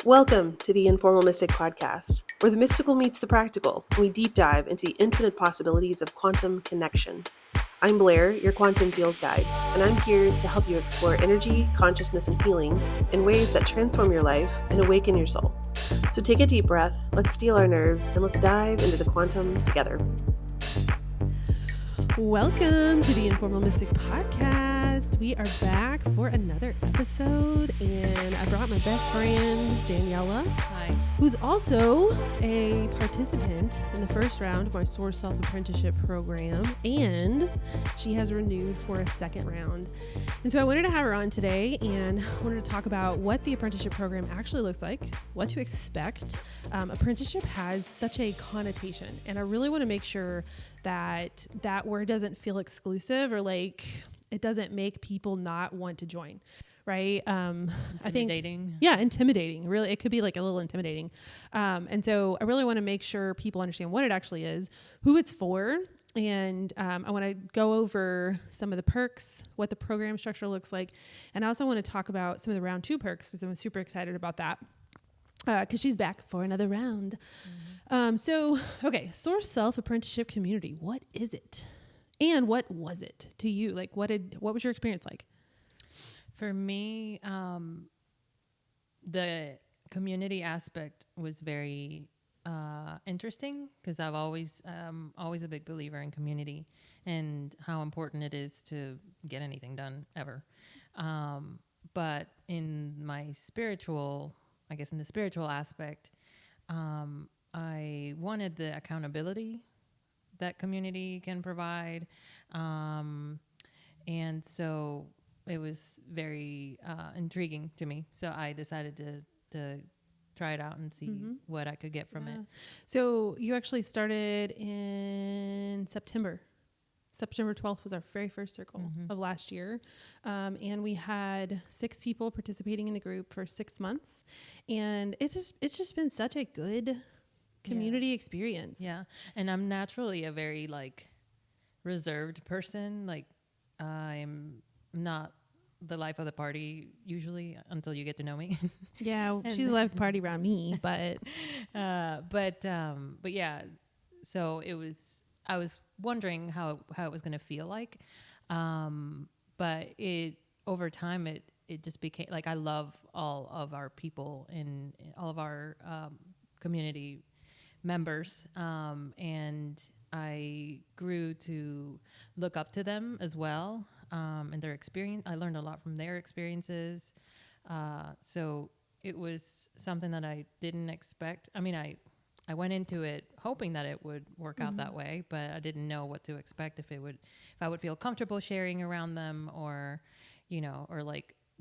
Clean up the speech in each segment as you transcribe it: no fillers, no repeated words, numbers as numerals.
Welcome to the Informal Mystic Podcast, where the mystical meets the practical, and we deep dive into the infinite possibilities of quantum connection. I'm Blair, your quantum field guide, and I'm here to help you explore energy, consciousness, and healing in ways that transform your life and awaken your soul. So take a deep breath, let's steel our nerves, and let's dive into the quantum together. Welcome to the Informal Mystic Podcast. We are back for another episode, and I brought my best friend, Daniella. Hi. Who's also a participant in the first round of my Source Self Apprenticeship program, and she has renewed for a second round. And so I wanted to have her on today and wanted to talk about what the apprenticeship program actually looks like, what to expect. Apprenticeship has such a connotation, and I really want to make sure that that word doesn't feel exclusive or like it doesn't make people not want to join, right? Intimidating. I think, intimidating. Really, it could be like a little intimidating. And so I really want to make sure people understand what it actually is, who it's for, and I want to go over some of the perks, what the program structure looks like, and I also want to talk about some of the round 2 perks because I'm super excited about that. Because she's back for another round. Mm-hmm. Source Self Apprenticeship Community. What is it? And what was it to you? Like, what was your experience like? For me, the community aspect was very interesting because I've always a big believer in community and how important it is to get anything done ever. But in my spiritual, I guess in the spiritual aspect, I wanted the accountability that community can provide. And so it was very intriguing to me. So I decided to try it out and see what I could get from it. So you actually started in September. September 12th was our very first circle of last year. And we had 6 people participating in the group for 6 months. And it's just been such a good community experience. Yeah. And I'm naturally a very reserved person. Like I'm not the life of the party usually until you get to know me. Yeah. She's the life of the party around me, but yeah. So I was wondering how it was going to feel like. But over time, it just became like, I love all of our people and all of our, community members. And I grew to look up to them as well. And their experience, I learned a lot from their experiences. So it was something that I didn't expect. I mean, I went into it hoping that it would work out that way, but I didn't know what to expect, if I would feel comfortable sharing around them or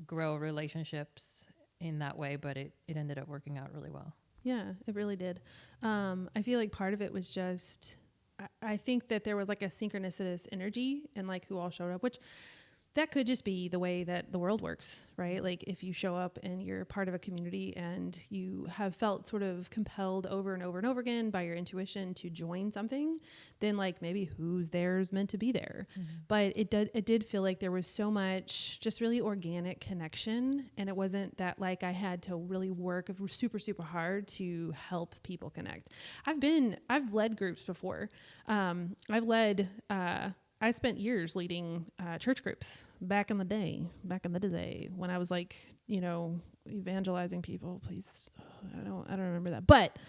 grow relationships in that way. But it ended up working out really well. Yeah, it really did. I feel like part of it was just, I think that there was like a synchronicitous energy and like who all showed up, which that could just be the way that the world works, right? Like if you show up and you're part of a community and you have felt sort of compelled over and over and over again by your intuition to join something, then like maybe who's there is meant to be there. But it did feel like there was so much just really organic connection, and it wasn't that like I had to really work super, super hard to help people connect. I've led groups before. I spent years leading church groups back in the day when I was evangelizing people. Please, I don't remember that. But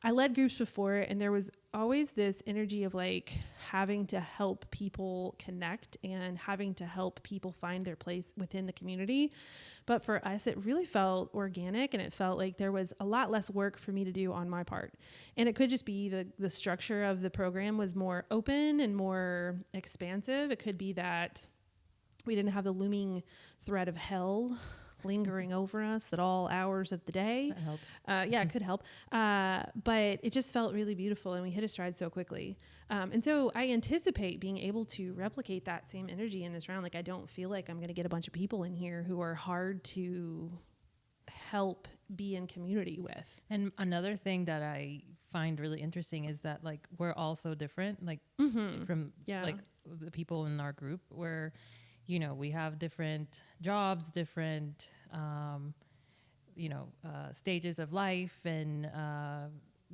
I led groups before, and there was always this energy of like having to help people connect and having to help people find their place within the community. But for us, it really felt organic, and it felt like there was a lot less work for me to do on my part. And it could just be the structure of the program was more open and more expansive. It could be that we didn't have the looming threat of hell lingering over us at all hours of the day. That helps. It could help. But it just felt really beautiful, and we hit a stride so quickly. And so I anticipate being able to replicate that same energy in this round. Like I don't feel like I'm going to get a bunch of people in here who are hard to help be in community with. And another thing that I find really interesting is that like we're all so different, like from like the people in our group, where we have different jobs, different stages of life and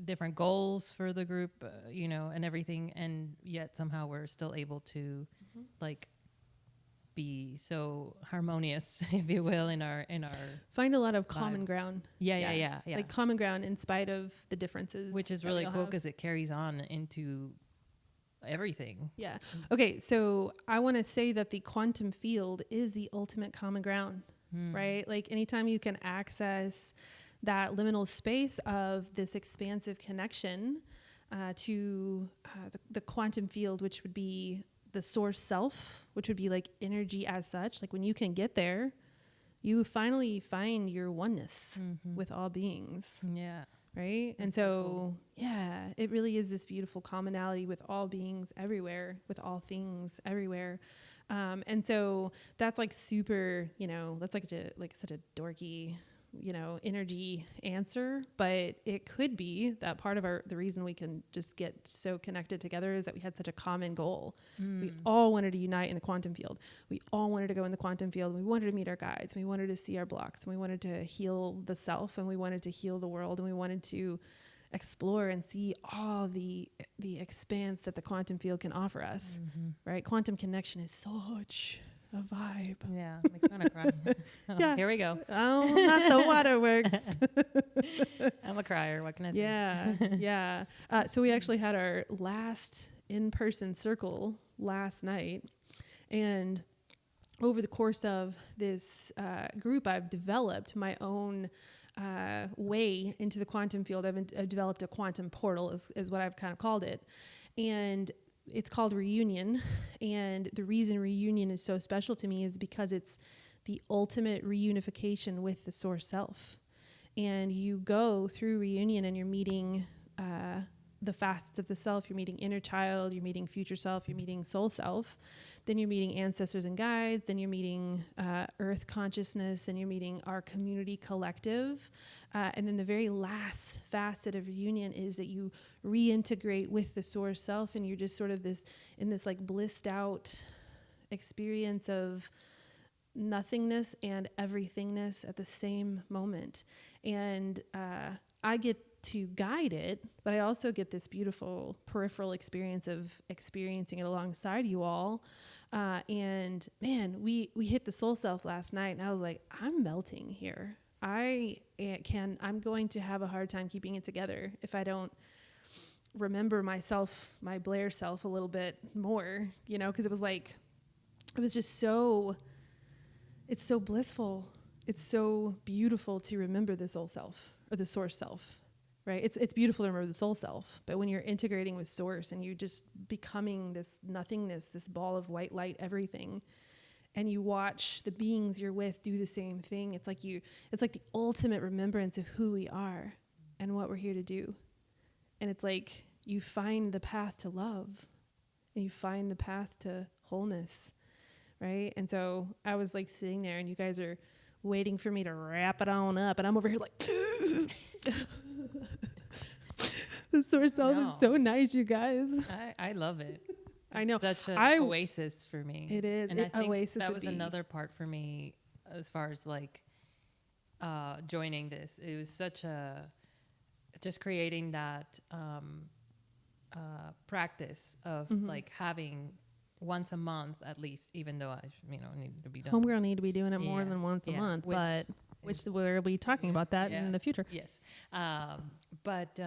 different goals for the group, and everything. And yet somehow we're still able to like be so harmonious, if you will, in our find a lot of vibe. common ground. Yeah. Like common ground in spite of the differences, Which is that really we all cool have. because it carries on into everything. Yeah. Okay. So I want to say that the quantum field is the ultimate common ground, right? Like anytime you can access that liminal space of this expansive connection to the quantum field, which would be the source self, which would be like energy as such. Like when you can get there, you finally find your oneness with all beings. Yeah. Right. And so, yeah, it really is this beautiful commonality with all beings everywhere, with all things everywhere. And so that's like super, that's like such a dorky, energy answer, but it could be that part of the reason we can just get so connected together is that we had such a common goal. We all wanted to unite in the quantum field. We all wanted to go in the quantum field. We wanted to meet our guides. We wanted to see our blocks, and we wanted to heal the self, and we wanted to heal the world, and we wanted to explore and see all the expanse that the quantum field can offer us, right? Quantum connection is such a vibe. Yeah, makes me want to cry. Yeah. Here we go. Oh, not the waterworks. I'm a crier. What can I say? Yeah. So we actually had our last in-person circle last night. And over the course of this group, I've developed my own way into the quantum field. I've developed a quantum portal is what I've kind of called it. And it's called Reunion. And the reason Reunion is so special to me is because it's the ultimate reunification with the source self. And you go through Reunion and you're meeting the facets of the self. You're meeting inner child, you're meeting future self, you're meeting soul self. Then you're meeting ancestors and guides. Then you're meeting earth consciousness. Then you're meeting our community collective. And then the very last facet of Reunion is that you reintegrate with the source self, and you're just sort of this like blissed out experience of nothingness and everythingness at the same moment. And I get to guide it, but I also get this beautiful peripheral experience of experiencing it alongside you all. And man, we hit the soul self last night, and I was like, I'm melting here. I'm going to have a hard time keeping it together if I don't remember myself, my Blair self a little bit more, because it was just it's so blissful. It's so beautiful to remember the soul self or the source self, right? It's beautiful to remember the soul self, but when you're integrating with source and you're just becoming this nothingness, this ball of white light, everything, and you watch the beings you're with do the same thing, it's like the ultimate remembrance of who we are and what we're here to do. And it's like you find the path to love and you find the path to wholeness, right? And so I was like sitting there and you guys are waiting for me to wrap it on up, and I'm over here like the source self is so nice, you guys. I love it. I know. Such an oasis for me. It is. And I think oasis that was another part for me as far as like joining this. It was just creating that practice of like having once a month at least, even though I need to be done. Homegirl need to be doing it more than once a month, which we'll be talking about that in the future. Yes. But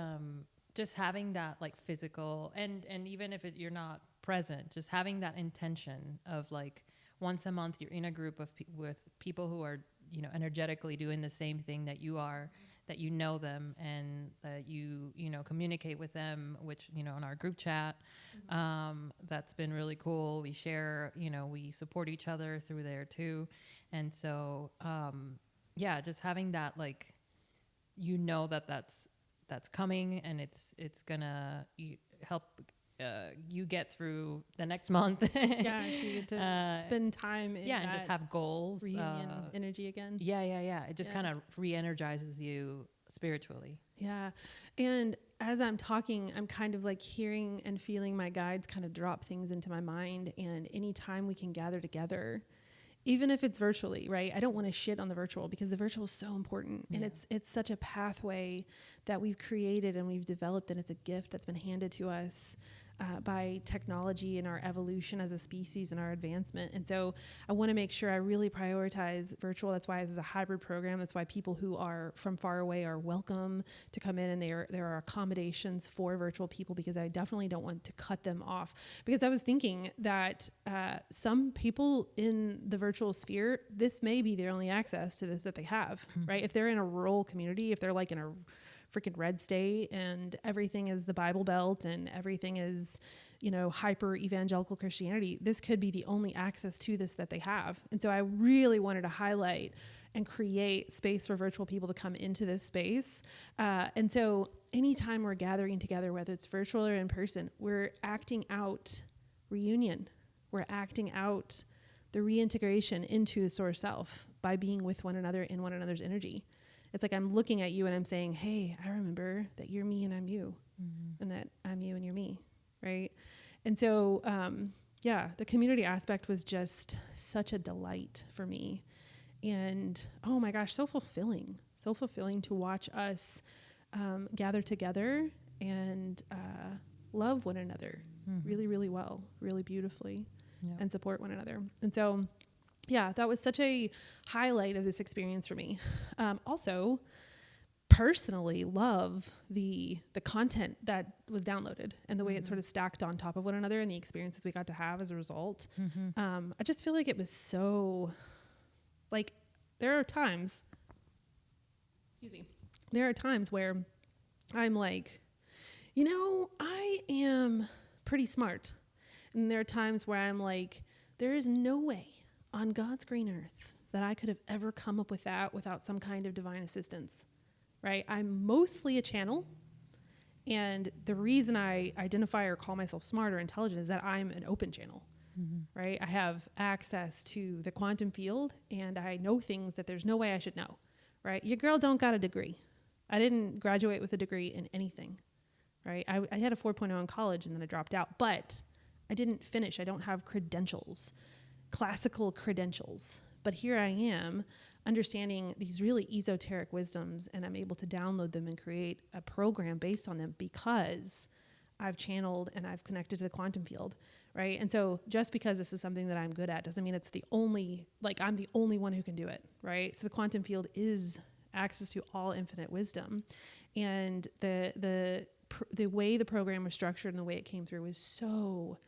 just having that like physical and even if you're not present, just having that intention of like once a month you're in a group of with people who are energetically doing the same thing that you are, that them and that you communicate with them, which in our group chat, that's been really cool. We share, we support each other through there too. And so just having that like that's coming, and it's gonna help you get through the next month. So you get to spend time in and just have goals, reunion energy again. It just kind of re-energizes you spiritually. And as I'm talking, I'm kind of like hearing and feeling my guides kind of drop things into my mind, and anytime we can gather together even if it's virtually, right? I don't want to shit on the virtual, because the virtual is so important, and it's such a pathway that we've created and we've developed, and it's a gift that's been handed to us by technology and our evolution as a species and our advancement. And so I want to make sure I really prioritize virtual. That's why this is a hybrid program. That's why people who are from far away are welcome to come in, and there are accommodations for virtual people, because I definitely don't want to cut them off. Because I was thinking that some people in the virtual sphere, this may be their only access to this that they have, right? If they're in a rural community, if they're like in a freaking red state and everything is the Bible Belt and everything is, hyper evangelical Christianity, this could be the only access to this that they have. And so I really wanted to highlight and create space for virtual people to come into this space. And so anytime we're gathering together, whether it's virtual or in person, we're acting out reunion. We're acting out the reintegration into the source self by being with one another in one another's energy. It's like I'm looking at you and I'm saying, hey, I remember that you're me and I'm you, and that I'm you and you're me, right? And so, the community aspect was just such a delight for me. And, oh my gosh, so fulfilling to watch us gather together and love one another really, really well, really beautifully, and support one another. And so, that was such a highlight of this experience for me. Also, personally love the content that was downloaded and the way it sort of stacked on top of one another and the experiences we got to have as a result. I just feel like it was so, like, there are times where I'm like, I am pretty smart. And there are times where I'm like, there is no way on God's green earth that I could have ever come up with that without some kind of divine assistance, right? I'm mostly a channel. And the reason I identify or call myself smart or intelligent is that I'm an open channel, right? I have access to the quantum field, and I know things that there's no way I should know, right? Your girl don't got a degree. I didn't graduate with a degree in anything, right? I had a 4.0 in college and then I dropped out, but I didn't finish. I don't have credentials, classical credentials. But here I am understanding these really esoteric wisdoms, and I'm able to download them and create a program based on them because I've channeled and I've connected to the quantum field, right? And so just because this is something that I'm good at doesn't mean it's the only, like I'm the only one who can do it, right? So the quantum field is access to all infinite wisdom. And the way the program was structured and the way it came through was so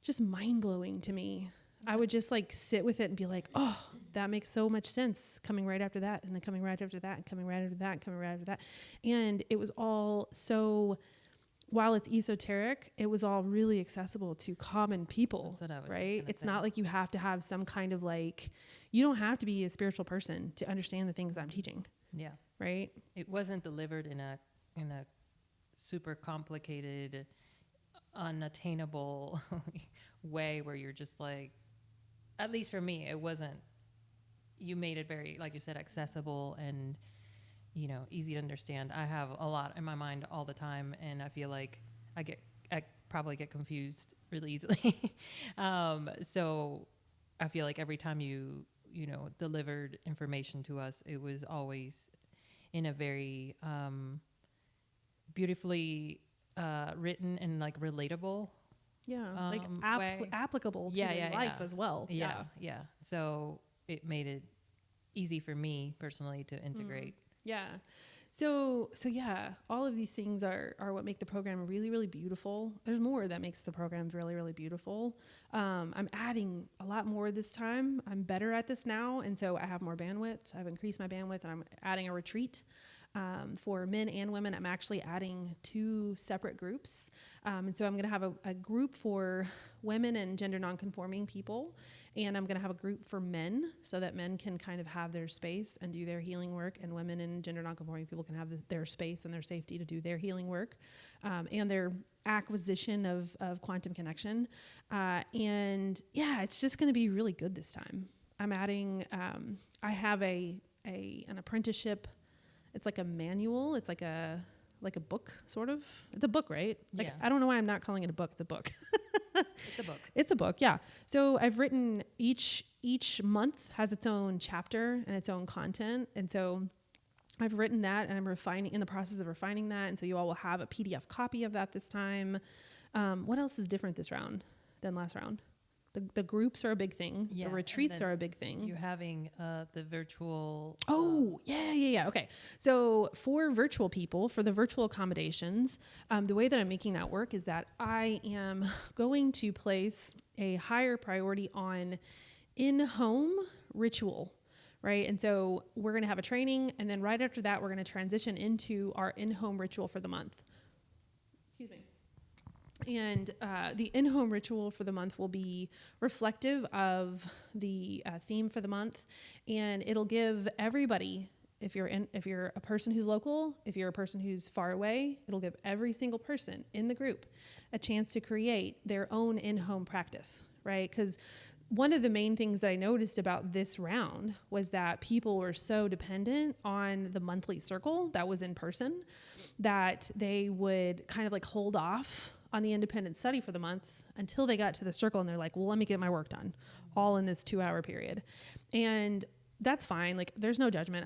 just mind-blowing to me. I would just like sit with it and be like, oh, that makes so much sense, coming right after that, and then coming right after that, and coming right after that, and coming right after that. And it was all so, while it's esoteric, it was all really accessible to common people, right? It's not like you have to have some kind of like, you don't have to be a spiritual person to understand the things I'm teaching. Yeah. Right? It wasn't delivered in a super complicated, unattainable way where you're just like, at least for me, it wasn't. You made it very, like you said, accessible and, easy to understand. I have a lot in my mind all the time, and I feel like I probably get confused really easily. So I feel like every time you delivered information to us, it was always in a very beautifully written and like relatable. Yeah, like applicable to life as well. Yeah. So it made it easy for me personally to integrate. Yeah. So yeah, all of these things are what make the program really, really beautiful. There's more that makes the program really, really beautiful. I'm adding a lot more this time. I'm better at this now. And so I have more bandwidth. I've increased my bandwidth, and I'm adding a retreat. For men and women, I'm actually adding 2 separate groups. And so I'm going to have a group for women and gender nonconforming people. And I'm going to have a group for men so that men can kind of have their space and do their healing work. And women and gender nonconforming people can have their space and their safety to do their healing work and their acquisition of quantum connection. And yeah, it's just going to be really good this time. I'm adding, I have an apprenticeship. It's like a manual. It's like a book, sort of. It's a book, right? Like, Yeah. I don't know why I'm not calling it a book. It's a book. It's a book. It's a book, yeah. So I've written each month has its own chapter and its own content. And so I've written that and I'm in the process of refining that. And so you all will have a PDF copy of that this time. What else is different this round than last round? The groups are a big thing. Yeah, the retreats are a big thing. You're having the virtual. Oh, yeah. Okay. So for virtual people, for the virtual accommodations, the way that I'm making that work is that I am going to place a higher priority on in-home ritual, right? And so we're going to have a training, and then right after that, we're going to transition into our in-home ritual for the month. Excuse me. And the in-home ritual for the month will be reflective of the theme for the month, and it'll give everybody, if you're a person who's local, if you're a person who's far away, it'll give every single person in the group a chance to create their own in-home practice, right? Because one of the main things that I noticed about this round was that people were so dependent on the monthly circle that was in person that they would kind of like hold off on the independent study for the month until they got to the circle, and they're like, well, let me get my work done all in this 2-hour period. And that's fine. Like, there's no judgment.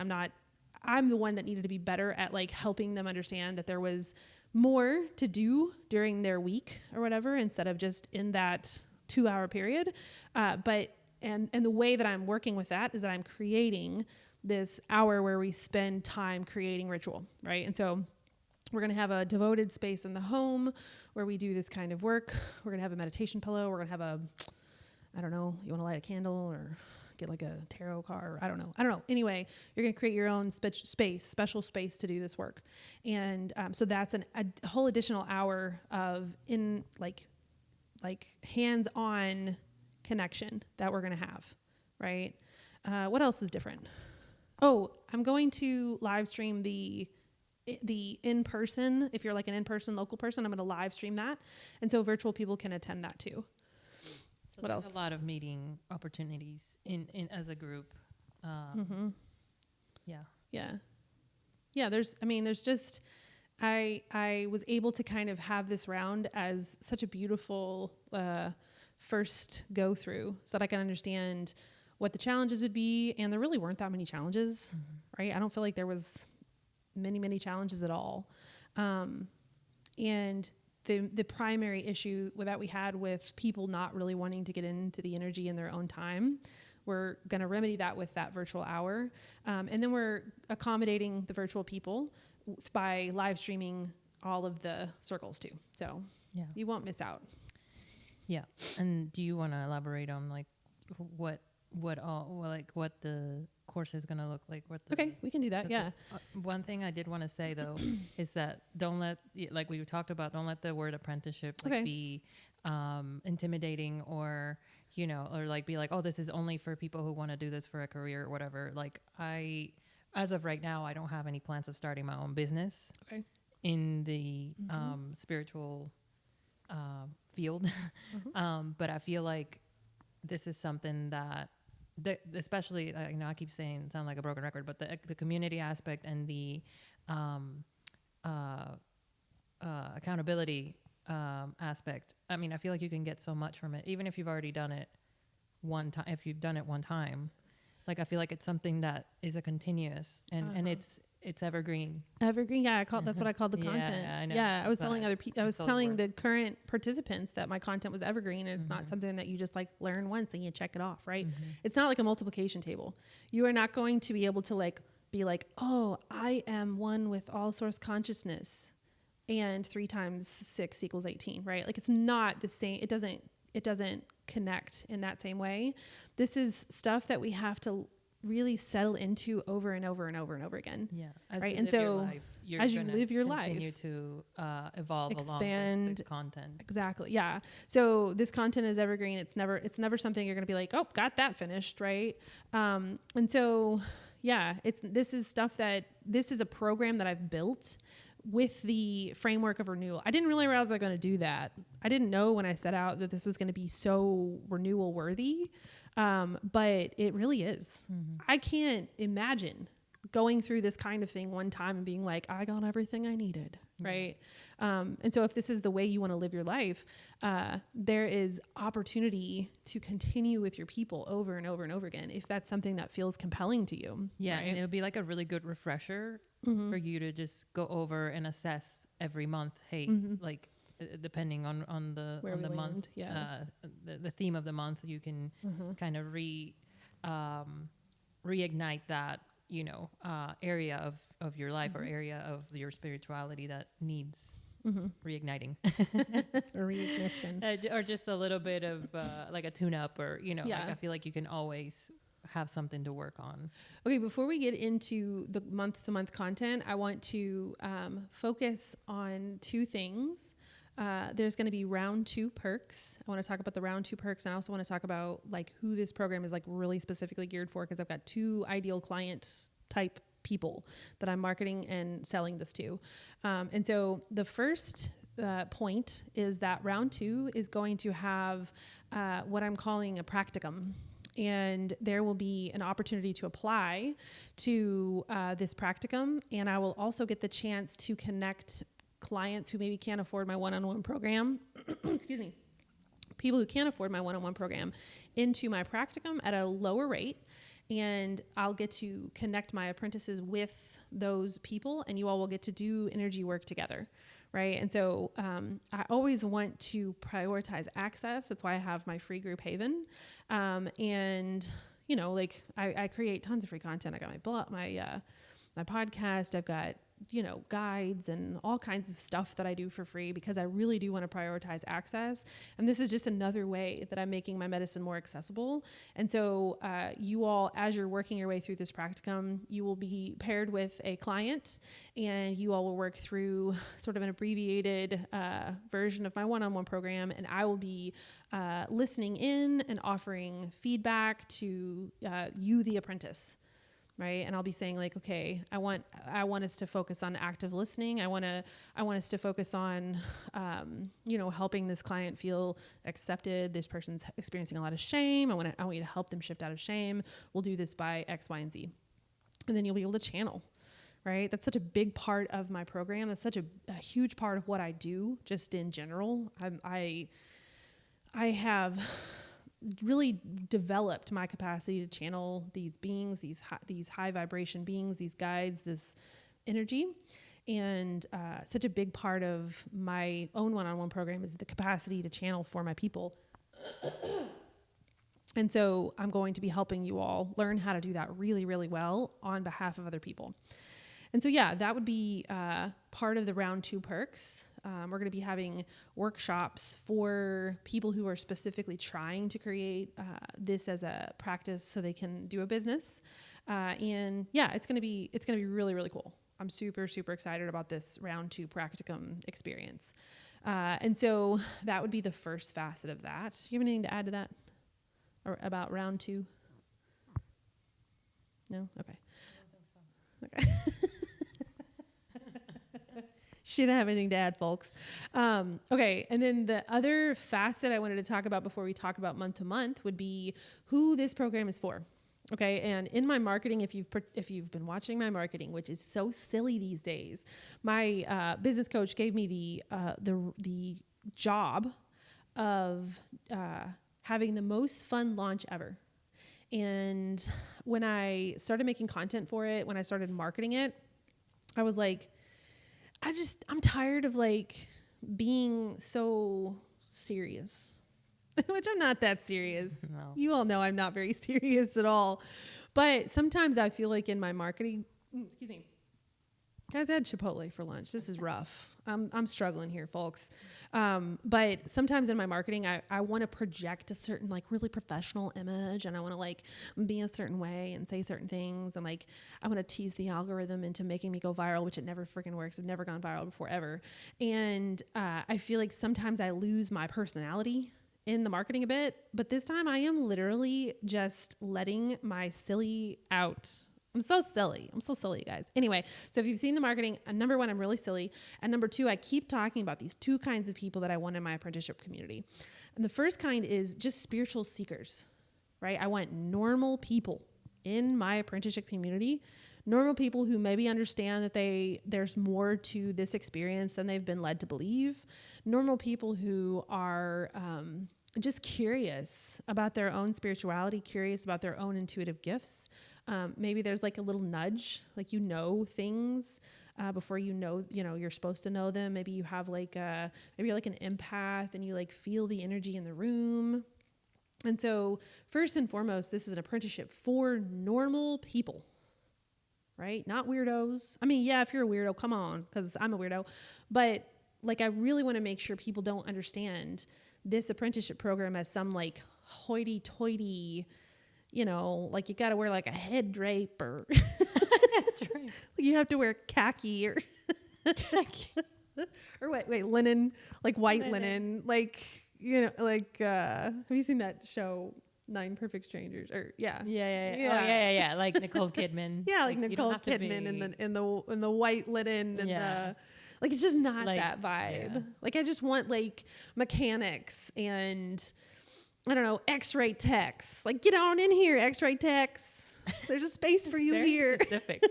I'm the one that needed to be better at like helping them understand that there was more to do during their week or whatever, instead of just in that 2-hour period. But the way that I'm working with that is that I'm creating this hour where we spend time creating ritual, right? And so we're going to have a devoted space in the home where we do this kind of work. We're going to have a meditation pillow. We're going to have I don't know, you want to light a candle or get like a tarot card. I don't know. Anyway, you're going to create your own special space to do this work. And so that's a whole additional hour of like hands-on connection that we're going to have, right? What else is different? Oh, I'm going to live stream the in-person. If you're like an in-person local person, I'm going to live stream that. And so virtual people can attend that too. So what else? A lot of meeting opportunities in as a group. Yeah. There's just, I was able to kind of have this round as such a beautiful first go through so that I can understand what the challenges would be. And there really weren't that many challenges, right? I don't feel like there was many challenges at all. And the primary issue that we had with people not really wanting to get into the energy in their own time, we're going to remedy that with that virtual hour. And then we're accommodating the virtual people by live streaming all of the circles too. So you won't miss out. Yeah. And do you want to elaborate on like what the course is going to look like? Okay, we can do that. Yeah. One thing I did want to say though is that don't let, like we talked about, don't let the word apprenticeship be intimidating or like be like, oh, this is only for people who want to do this for a career or whatever. Like as of right now, I don't have any plans of starting my own business in the spiritual field. But I feel like this is something that especially, I keep saying, sound like a broken record, but the community aspect and the accountability aspect. I mean, I feel like you can get so much from it, even if you've already done it one time. If you've done it one time, like I feel like it's something that is a continuous and it's evergreen. Evergreen, yeah. That's what I called the content. I know. Yeah, I was telling other people. I was telling the current participants that my content was evergreen, and it's not something that you just like learn once and you check it off, right? It's not like a multiplication table. You are not going to be able to like be like, oh, I am one with all source consciousness, and 3 times 6 equals 18, right? Like it's not the same. It doesn't connect in that same way. This is stuff that we have to really settle into over and over and over and over again. Yeah. Right. And so as you live your life, continue to evolve, expand along with the content. Exactly. Yeah. So this content is evergreen. It's never something you're going to be like, oh, got that finished. Right. And so, yeah, this is a program that I've built with the framework of renewal. I didn't really realize I was going to do that. I didn't know when I set out that this was going to be so renewal worthy. But it really is. I can't imagine going through this kind of thing one time and being like, I got everything I needed, right? And so if this is the way you want to live your life, there is opportunity to continue with your people over and over and over again, if that's something that feels compelling to you. Yeah, right? and it would be like a really good refresher for you to just go over and assess every month. Hey, like depending on the Where on we the month, land, the theme of the month, you can kind of reignite that area of your life or area of your spirituality that needs reigniting Or reignition. or just a little bit of like a tune up or like I feel like you can always have something to work on. Okay, before we get into the month-to-month content, I want to focus on two things. There's going to be round 2 perks. I want to talk about the round 2 perks, and I also want to talk about like who this program is like really specifically geared for, because I've got 2 ideal client type people that I'm marketing and selling this to. And so the first point is that round 2 is going to have what I'm calling a practicum. And there will be an opportunity to apply to this practicum. And I will also get the chance to connect clients who maybe can't afford my one-on-one program, excuse me, people who can't afford my one-on-one program into my practicum at a lower rate. And I'll get to connect my apprentices with those people, and you all will get to do energy work together. Right. And so I always want to prioritize access. That's why I have my free group Haven. And, like I create tons of free content. I got my blog, my podcast. I've got, guides and all kinds of stuff that I do for free, because I really do want to prioritize access. And this is just another way that I'm making my medicine more accessible. And so you all, as you're working your way through this practicum, you will be paired with a client, and you all will work through sort of an abbreviated version of my one-on-one program. And I will be listening in and offering feedback to you, the apprentice. Right. And I'll be saying like, okay, I want us to focus on active listening. I want us to focus on, helping this client feel accepted. This person's experiencing a lot of shame. I want you to help them shift out of shame. We'll do this by X, Y, and Z. And then you'll be able to channel. Right. That's such a big part of my program. That's such a huge part of what I do just in general. I have really developed my capacity to channel these beings, these high vibration beings, these guides, this energy. And such a big part of my own one-on-one program is the capacity to channel for my people. And so I'm going to be helping you all learn how to do that really, really well on behalf of other people. And so, that would be part of the round 2 perks. We're going to be having workshops for people who are specifically trying to create this as a practice so they can do a business. It's going to be really, really cool. I'm super, super excited about this round 2 practicum experience. And so that would be the first facet of that. Do you have anything to add to that or about round 2? No? Okay. I don't think so. Okay. She didn't have anything to add, folks. Okay, and then the other facet I wanted to talk about before we talk about month to month would be who this program is for. Okay, and in my marketing, if you've been watching my marketing, which is so silly these days, my business coach gave me the job of having the most fun launch ever. And when I started making content for it, when I started marketing it, I was like, I'm tired of like being so serious, which I'm not that serious. No. You all know I'm not very serious at all. But sometimes I feel like in my marketing, excuse me, guys, I had Chipotle for lunch. This is rough. I'm struggling here, folks. But sometimes in my marketing, I want to project a certain like really professional image, and I want to like be a certain way and say certain things. And like, I want to tease the algorithm into making me go viral, which it never freaking works. I've never gone viral before ever. And I feel like sometimes I lose my personality in the marketing a bit, but this time I am literally just letting my silly out. I'm so silly, guys. Anyway, so if you've seen the marketing, number 1, I'm really silly. And number 2, I keep talking about these 2 kinds of people that I want in my apprenticeship community. And the first kind is just spiritual seekers, right? I want normal people in my apprenticeship community normal people who maybe understand that there's more to this experience than they've been led to believe, normal people who are just curious about their own spirituality, curious about their own intuitive gifts. Maybe there's like a little nudge, like things before you're supposed to know them. Maybe you have maybe you're like an empath and you like feel the energy in the room. And so first and foremost, this is an apprenticeship for normal people, right? Not weirdos. I mean, yeah, if you're a weirdo, come on, because I'm a weirdo. But like, I really want to make sure people don't understand this apprenticeship program as some like hoity-toity, like you got to wear like a head drape or like you have to wear khaki or or wait, linen, like white linen, like, have you seen that show, Nine Perfect Strangers? Or yeah. Yeah. Like Nicole Kidman. Yeah, like Nicole Kidman in the white linen and the, like, it's just not like, that vibe. Yeah. Like, I just want like mechanics and I don't know, X-ray techs. Like, get on in here, X-ray techs. There's a space for you here. Specific.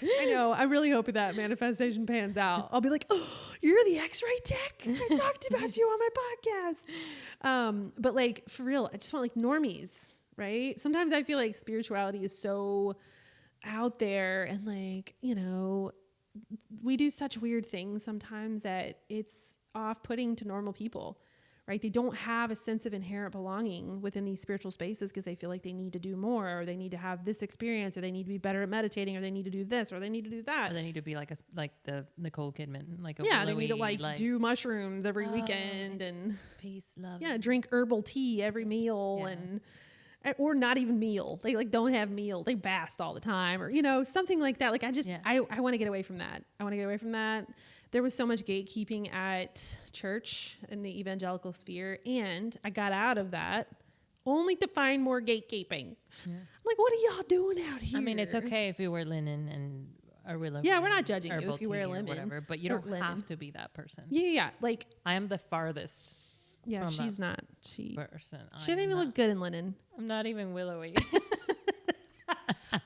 I know. I really hope that manifestation pans out. I'll be like, oh, you're the X-ray tech? I talked about you on my podcast. But like, for real, I just want like normies, right? Sometimes I feel like spirituality is so out there and like, we do such weird things sometimes that it's off-putting to normal people, right? They don't have a sense of inherent belonging within these spiritual spaces because they feel like they need to do more, or they need to have this experience, or they need to be better at meditating, or they need to do this, or they need to do that. Or they need to be like the Nicole Kidman, like a they need to like do mushrooms every weekend and peace, love. Yeah, drink herbal tea every meal or not even meal. They like don't have meal. They fast all the time, or something like that. Like I want to get away from that. There was so much gatekeeping at church in the evangelical sphere, and I got out of that only to find more gatekeeping. Yeah. I'm like, what are y'all doing out here? I mean, it's okay if you wear linen and are willow. Yeah, we're not judging you if you wear linen, whatever, but you don't have to be that person. Yeah. Like I am the farthest. Yeah, she's not. She didn't even look good in linen. I'm not even willowy.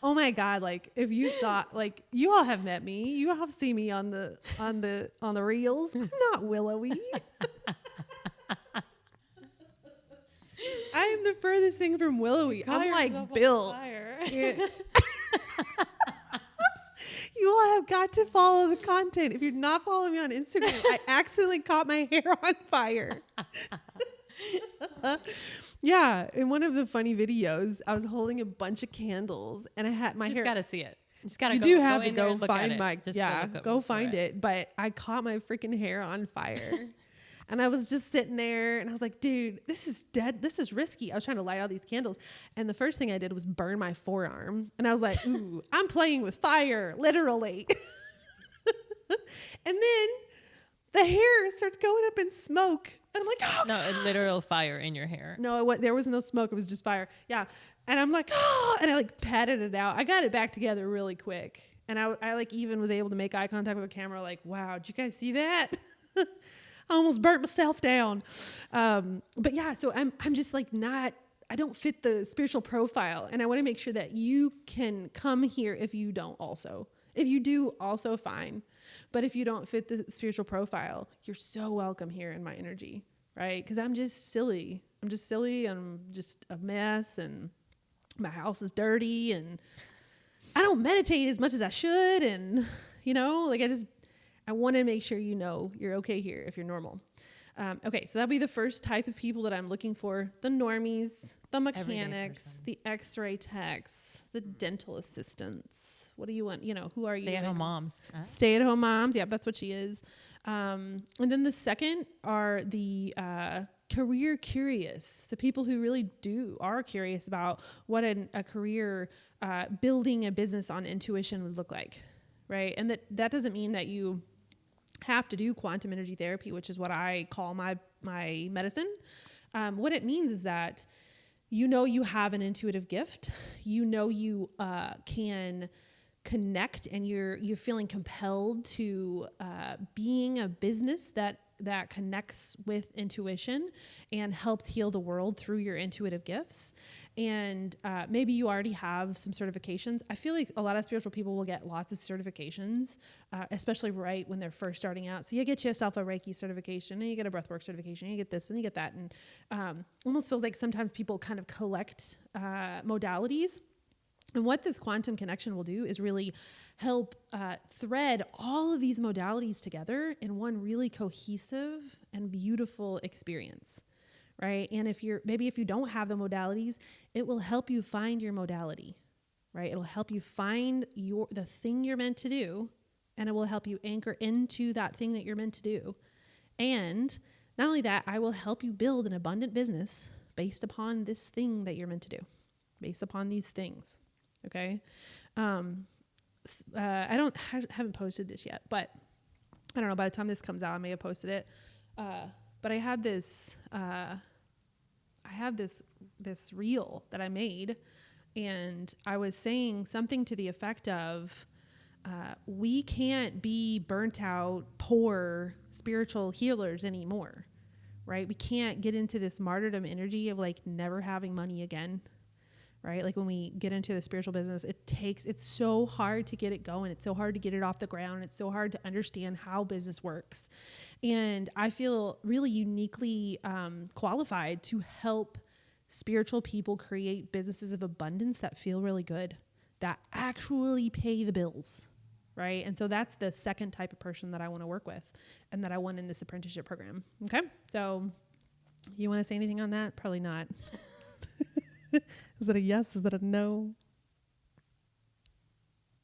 Oh my God. Like if you thought, like, you all have met me, you all have seen me on the reels. I'm not willowy. I am the furthest thing from willowy. I'm like built. You all have got to follow the content. If you're not following me on Instagram, I accidentally caught my hair on fire. Yeah, in one of the funny videos, I was holding a bunch of candles and I had my hair. You just gotta see it. You do have to go find my, go find it. But I caught my freaking hair on fire. And I was just sitting there and I was like, dude, this is dead. This is risky. I was trying to light all these candles. And the first thing I did was burn my forearm. And I was like, ooh, I'm playing with fire, literally. And then the hair starts going up in smoke. And I'm like, oh, no, a literal fire in your hair. No, there was no smoke. It was just fire. Yeah. And I'm like, oh, and I like patted it out. I got it back together really quick. And I like even was able to make eye contact with the camera. Like, wow, did you guys see that? I almost burnt myself down. But yeah, so I'm just like I don't fit the spiritual profile. And I want to make sure that you can come here if you don't also. If you do, also fine. But if you don't fit the spiritual profile, you're so welcome here in my energy, right? Because I'm just silly. I'm just a mess, and my house is dirty, and I don't meditate as much as I should. And, I want to make sure you're okay here if you're normal. Okay, so that'll be the first type of people that I'm looking for. The normies, the mechanics, the X-ray techs, the dental assistants. What do you want? Who are you? Stay-at-home moms. Stay-at-home moms. Yeah, that's what she is. And then the second are the career curious, the people who really are curious about what a career building a business on intuition would look like, right? And that doesn't mean that you have to do quantum energy therapy, which is what I call my medicine. What it means is that you have an intuitive gift. You can connect, and you're feeling compelled to being a business that that connects with intuition and helps heal the world through your intuitive gifts. And maybe you already have some certifications. I feel like a lot of spiritual people will get lots of certifications, especially right when they're first starting out. So you get yourself a Reiki certification, and you get a breathwork certification, and you get this and you get that. And almost feels like sometimes people kind of collect modalities. And what this quantum connection will do is really help thread all of these modalities together in one really cohesive and beautiful experience, right? And if you don't have the modalities, it will help you find your modality, right? It'll help you find the thing you're meant to do, and it will help you anchor into that thing that you're meant to do. And not only that, I will help you build an abundant business based upon this thing that you're meant to do, based upon these things. Okay. I haven't posted this yet, but I don't know, by the time this comes out, I may have posted it. But I had this reel that I made, and I was saying something to the effect of, we can't be burnt out, poor spiritual healers anymore, right? We can't get into this martyrdom energy of like never having money again. Right? Like when we get into the spiritual business, it's so hard to get it going. It's so hard to get it off the ground. It's so hard to understand how business works. And I feel really uniquely qualified to help spiritual people create businesses of abundance that feel really good, that actually pay the bills. Right? And so that's the second type of person that I want to work with and that I want in this apprenticeship program. Okay. So you want to say anything on that? Probably not. Is it a yes? Is it a no?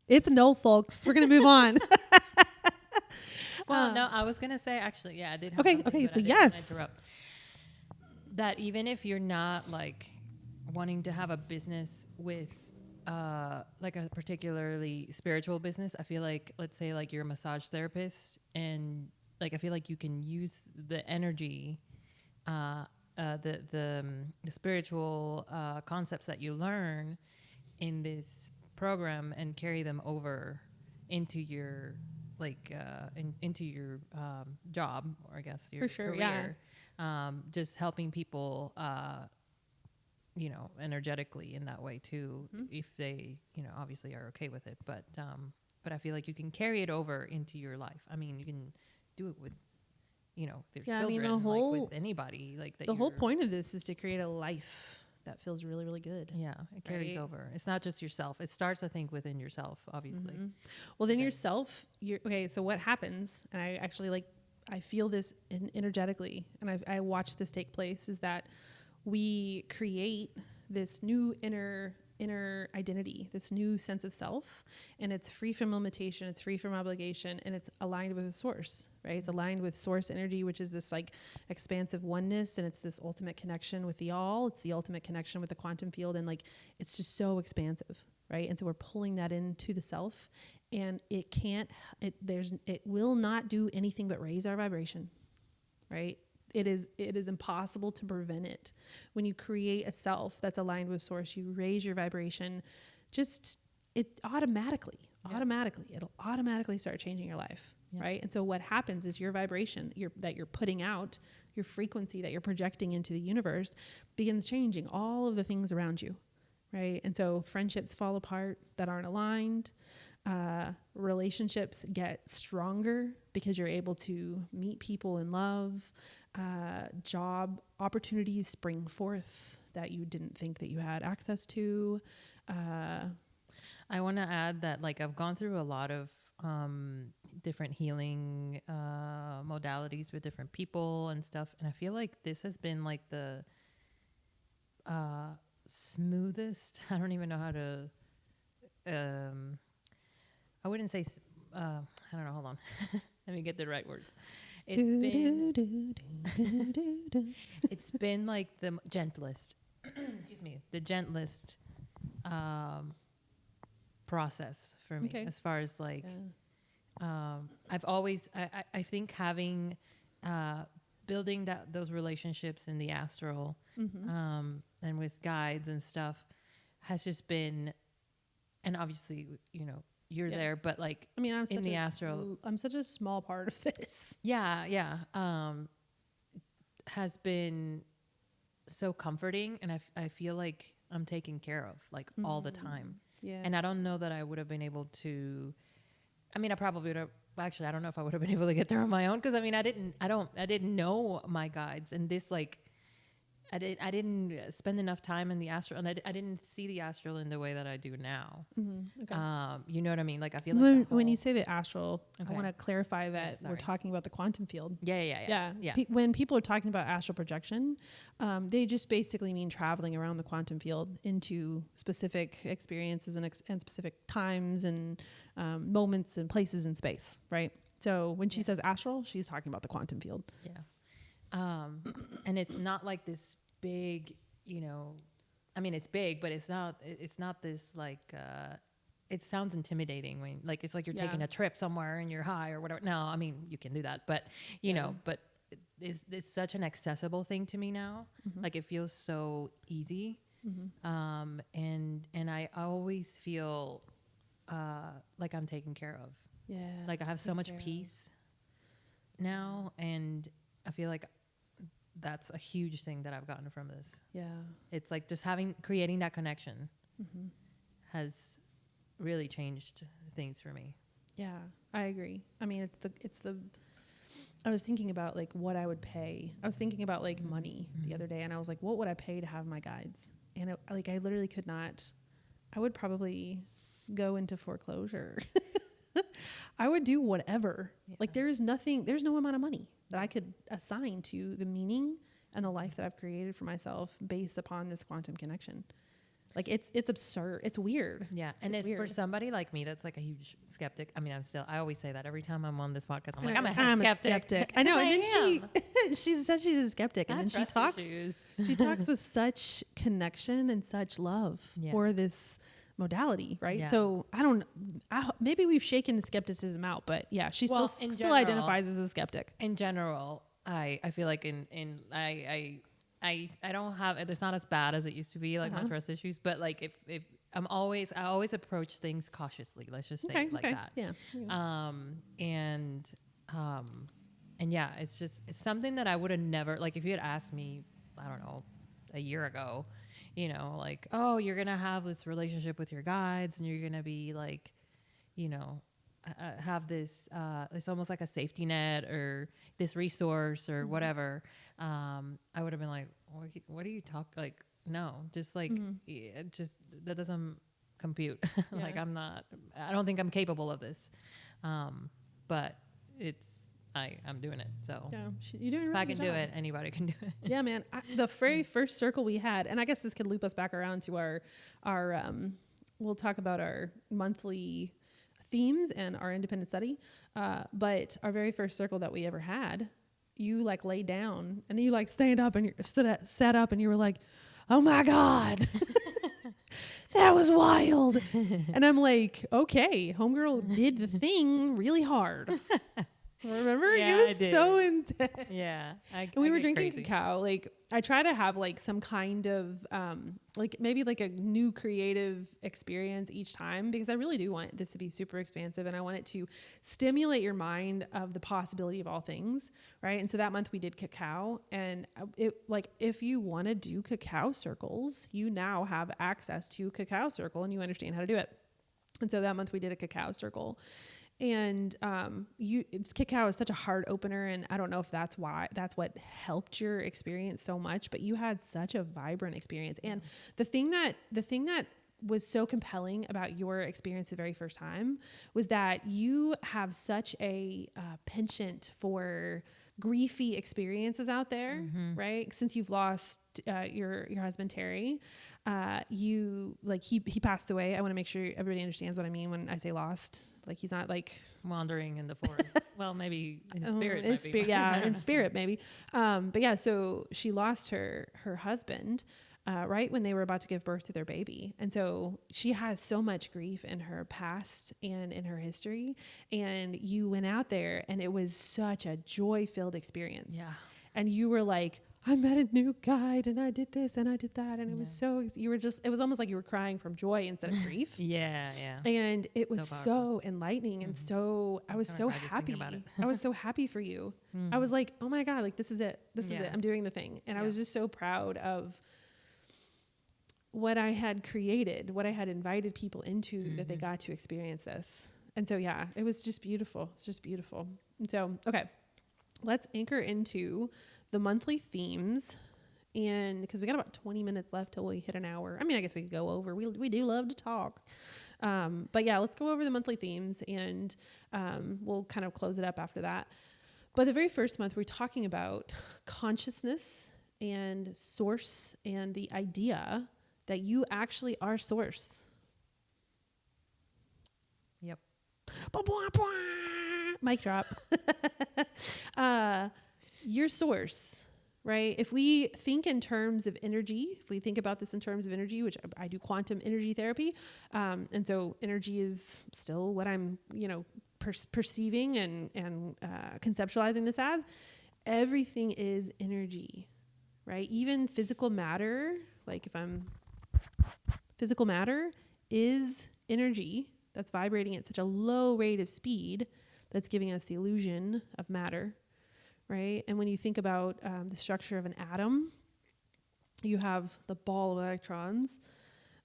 It's a no, folks. We're going to move on. Well, no, I was going to say, actually, yeah, I did have Okay, something, it's but a I didn't wanna yes. interrupt. That even if you're not like wanting to have a business with like a particularly spiritual business, I feel like, let's say like you're a massage therapist, and like I feel like you can use the energy, the spiritual concepts that you learn in this program and carry them over into your into your job, or I guess your For sure, career. Just helping people energetically in that way too, if they obviously are okay with it, but I feel like you can carry it over into your life. I mean, you can do it with their children, like with anybody, like that. The whole point of this is to create a life that feels really, really good. Yeah, it carries over. It's not just yourself. It starts, I think, within yourself, obviously. Well, then yourself, okay, so what happens, and I actually I feel this energetically, and I watch this take place, is that we create this new inner identity, this new sense of self, and it's free from limitation, it's free from obligation, and it's aligned with the source, right? It's aligned with source energy, which is this like expansive oneness, and it's this ultimate connection with the all. It's the ultimate connection with the quantum field, and like it's just so expansive, right? And so we're pulling that into the self, and it will not do anything but raise our vibration, right? It is impossible to prevent it. When you create a self that's aligned with source, you raise your vibration, it'll automatically start changing your life. Yeah. Right. And so what happens is your vibration that you're putting out, your frequency that you're projecting into the universe begins changing all of the things around you. Right. And so friendships fall apart that aren't aligned. Relationships get stronger because you're able to meet people in love. Job opportunities spring forth that you didn't think that you had access to. I want to add that like I've gone through a lot of different healing modalities with different people and stuff, and I feel like this has been like the smoothest. I don't even know how to I wouldn't say I don't know, hold on. Let me get the right words. It's been like the gentlest excuse me, the gentlest process for me, as far as like I've always I think having building those relationships in the astral and with guides and stuff has just been, and obviously you're Yeah. there, but like I mean, in the astral, I'm such a small part of this. yeah, has been so comforting, and I feel like I'm taken care of like all the time. Yeah. And I don't know that I would have been able to. I mean, I probably would have. Actually, I don't know if I would have been able to get there on my own, because I mean, I didn't know my guides, and this like, I didn't spend enough time in the astral, and I didn't see the astral in the way that I do now. Okay. You know what I mean? Like I feel like When you say the astral, Okay. I want to clarify that we're sorry. talking about the quantum field. yeah. When people are talking about astral projection, they just basically mean traveling around the quantum field into specific experiences and specific times and moments and places in space, right? So when she says astral, she's talking about the quantum field. Yeah. And it's not like this big, you know, I mean, it's big, but it's not this like, it sounds intimidating when like, it's like you're taking a trip somewhere and you're high or whatever. No, I mean, you can do that, but you know, but it's such an accessible thing to me now. Like it feels so easy. And I always feel, like I'm taken care of. Yeah. Like I have so much peace now, and I feel like that's a huge thing that I've gotten from this. Yeah. It's like just creating that connection has really changed things for me. Yeah, I agree. I mean, I was thinking about like what I would pay. I was thinking about like money the other day, and I was like, what would I pay to have my guides? And I literally could not. I would probably go into foreclosure. I would do whatever. Yeah. Like there's no amount of money that I could assign to the meaning and the life that I've created for myself based upon this quantum connection. Like it's absurd. It's weird. Yeah. And if for somebody like me, that's like a huge skeptic. I mean, I always say that every time I'm on this podcast, I'm like, I'm a skeptic. I know. And then she says she's a skeptic, and then she talks with such connection and such love for this modality, right? Yeah. So maybe we've shaken the skepticism out, but yeah, she still identifies as a skeptic. In general, I feel like I don't have, it's not as bad as it used to be, like my trust issues, but like if I always approach things cautiously, let's just say like that. Yeah. And yeah, it's something that I would have never, like if you had asked me, I don't know, a year ago, you know, like, oh, you're going to have this relationship with your guides and you're going to be like, you know, have this, it's almost like a safety net or this resource or whatever. I would have been like, what do you talk? Like, no, just like, that doesn't compute. Like I don't think I'm capable of this. But I'm doing it. So you're doing a really if I can good do job. it, anybody can do it. Yeah, man. The very first circle we had, and I guess this could loop us back around to our we'll talk about our monthly themes and our independent study. But our very first circle that we ever had, you like laid down and then you like stand up and you sat up and you were like, oh my God. That was wild. And I'm like, okay, homegirl did the thing really hard. Remember? Yeah, it was so intense. Yeah. And we were drinking cacao. Like I try to have like some kind of like maybe like a new creative experience each time, because I really do want this to be super expansive and I want it to stimulate your mind of the possibility of all things, right? And so that month we did cacao, and it like if you want to do cacao circles, you now have access to cacao circle and you understand how to do it. And so that month we did a cacao circle. And cacao is such a heart opener, and I don't know if that's what helped your experience so much, but you had such a vibrant experience. And the thing that was so compelling about your experience the very first time was that you have such a penchant for griefy experiences out there, right? Since you've lost your husband Terry, you like he passed away. I want to make sure everybody understands what I mean when I say lost. Like he's not like wandering in the forest. Well, maybe in spirit. In spirit maybe. But yeah, so she lost her husband right when they were about to give birth to their baby. And so she has so much grief in her past and in her history. And you went out there and it was such a joy-filled experience. Yeah. And you were like, I met a new guide and I did this and I did that. And it was Yeah. so, it was almost like you were crying from joy instead of grief. Yeah, yeah. And it was So so enlightening and so, I was kinda so cried just thinking about happy. it. I was so happy for you. I was like, oh my God, like this is it. This is it. Yeah. I'm doing the thing. And I Yeah. was just so proud of what I had created, what I had invited people into that they got to experience this. And so, yeah, it was just beautiful. It's just beautiful. And so, okay, let's anchor into the monthly themes. And because we got about 20 minutes left till we hit an hour. I mean, I guess we could go over. We do love to talk. But yeah, let's go over the monthly themes and we'll kind of close it up after that. But the very first month, we're talking about consciousness and source and the idea that you actually are source. Yep. Mic drop. Your source, right? If we think in terms of energy, if we think about this in terms of energy, which I do quantum energy therapy, and so energy is still what I'm, perceiving and conceptualizing this as. Everything is energy, right? Even physical matter, like physical matter is energy that's vibrating at such a low rate of speed that's giving us the illusion of matter, right? And when you think about the structure of an atom, you have the ball of electrons.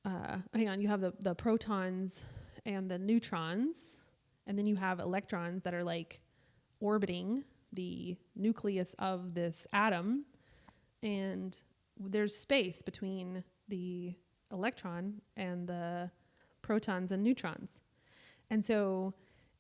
You have the protons and the neutrons, and then you have electrons that are like orbiting the nucleus of this atom, and there's space between the electron and the protons and neutrons. And so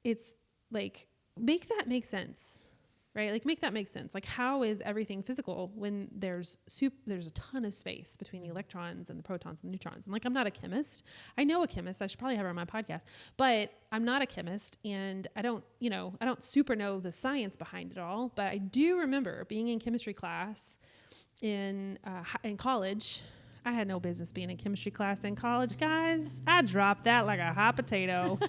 it's like, make that make sense, right? Like make that make sense. Like how is everything physical when there's a ton of space between the electrons and the protons and the neutrons? And like, I'm not a chemist. I know a chemist. I should probably have her on my podcast, but I'm not a chemist and I don't super know the science behind it all, but I do remember being in chemistry class in college. I had no business being in chemistry class in college, guys. I dropped that like a hot potato.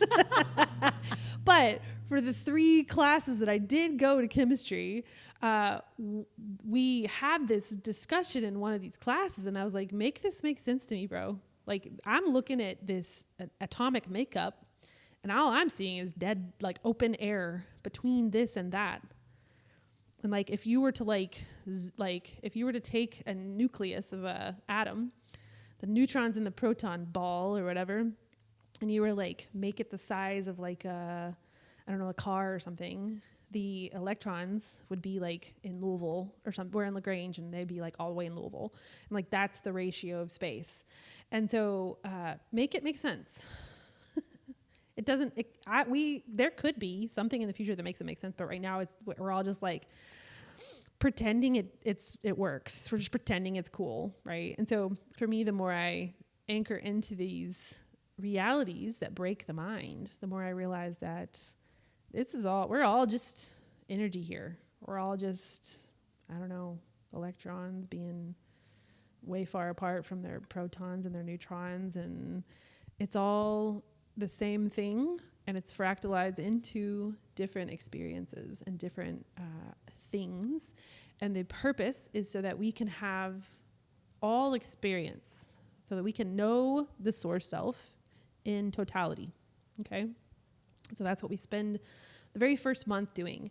But for the 3 classes that I did go to chemistry, we had this discussion in one of these classes, and I was like, make this make sense to me, bro. Like, I'm looking at this atomic makeup, and all I'm seeing is dead, like, open air between this and that. And like, if you were to take a nucleus of a atom, the neutrons in the proton ball or whatever, and you were like, make it the size of like a car or something, the electrons would be like in Louisville or something. We're in LaGrange and they'd be like all the way in Louisville. And like, that's the ratio of space. And so, make it make sense. It doesn't, there could be something in the future that makes it make sense, but right now we're all just like pretending it works. We're just pretending it's cool, right? And so for me, the more I anchor into these realities that break the mind, the more I realize that we're all just energy here. We're all just, electrons being way far apart from their protons and their neutrons, and it's all the same thing, and it's fractalized into different experiences and different things. And the purpose is so that we can have all experience, so that we can know the source self in totality. Okay? So that's what we spend the very first month doing.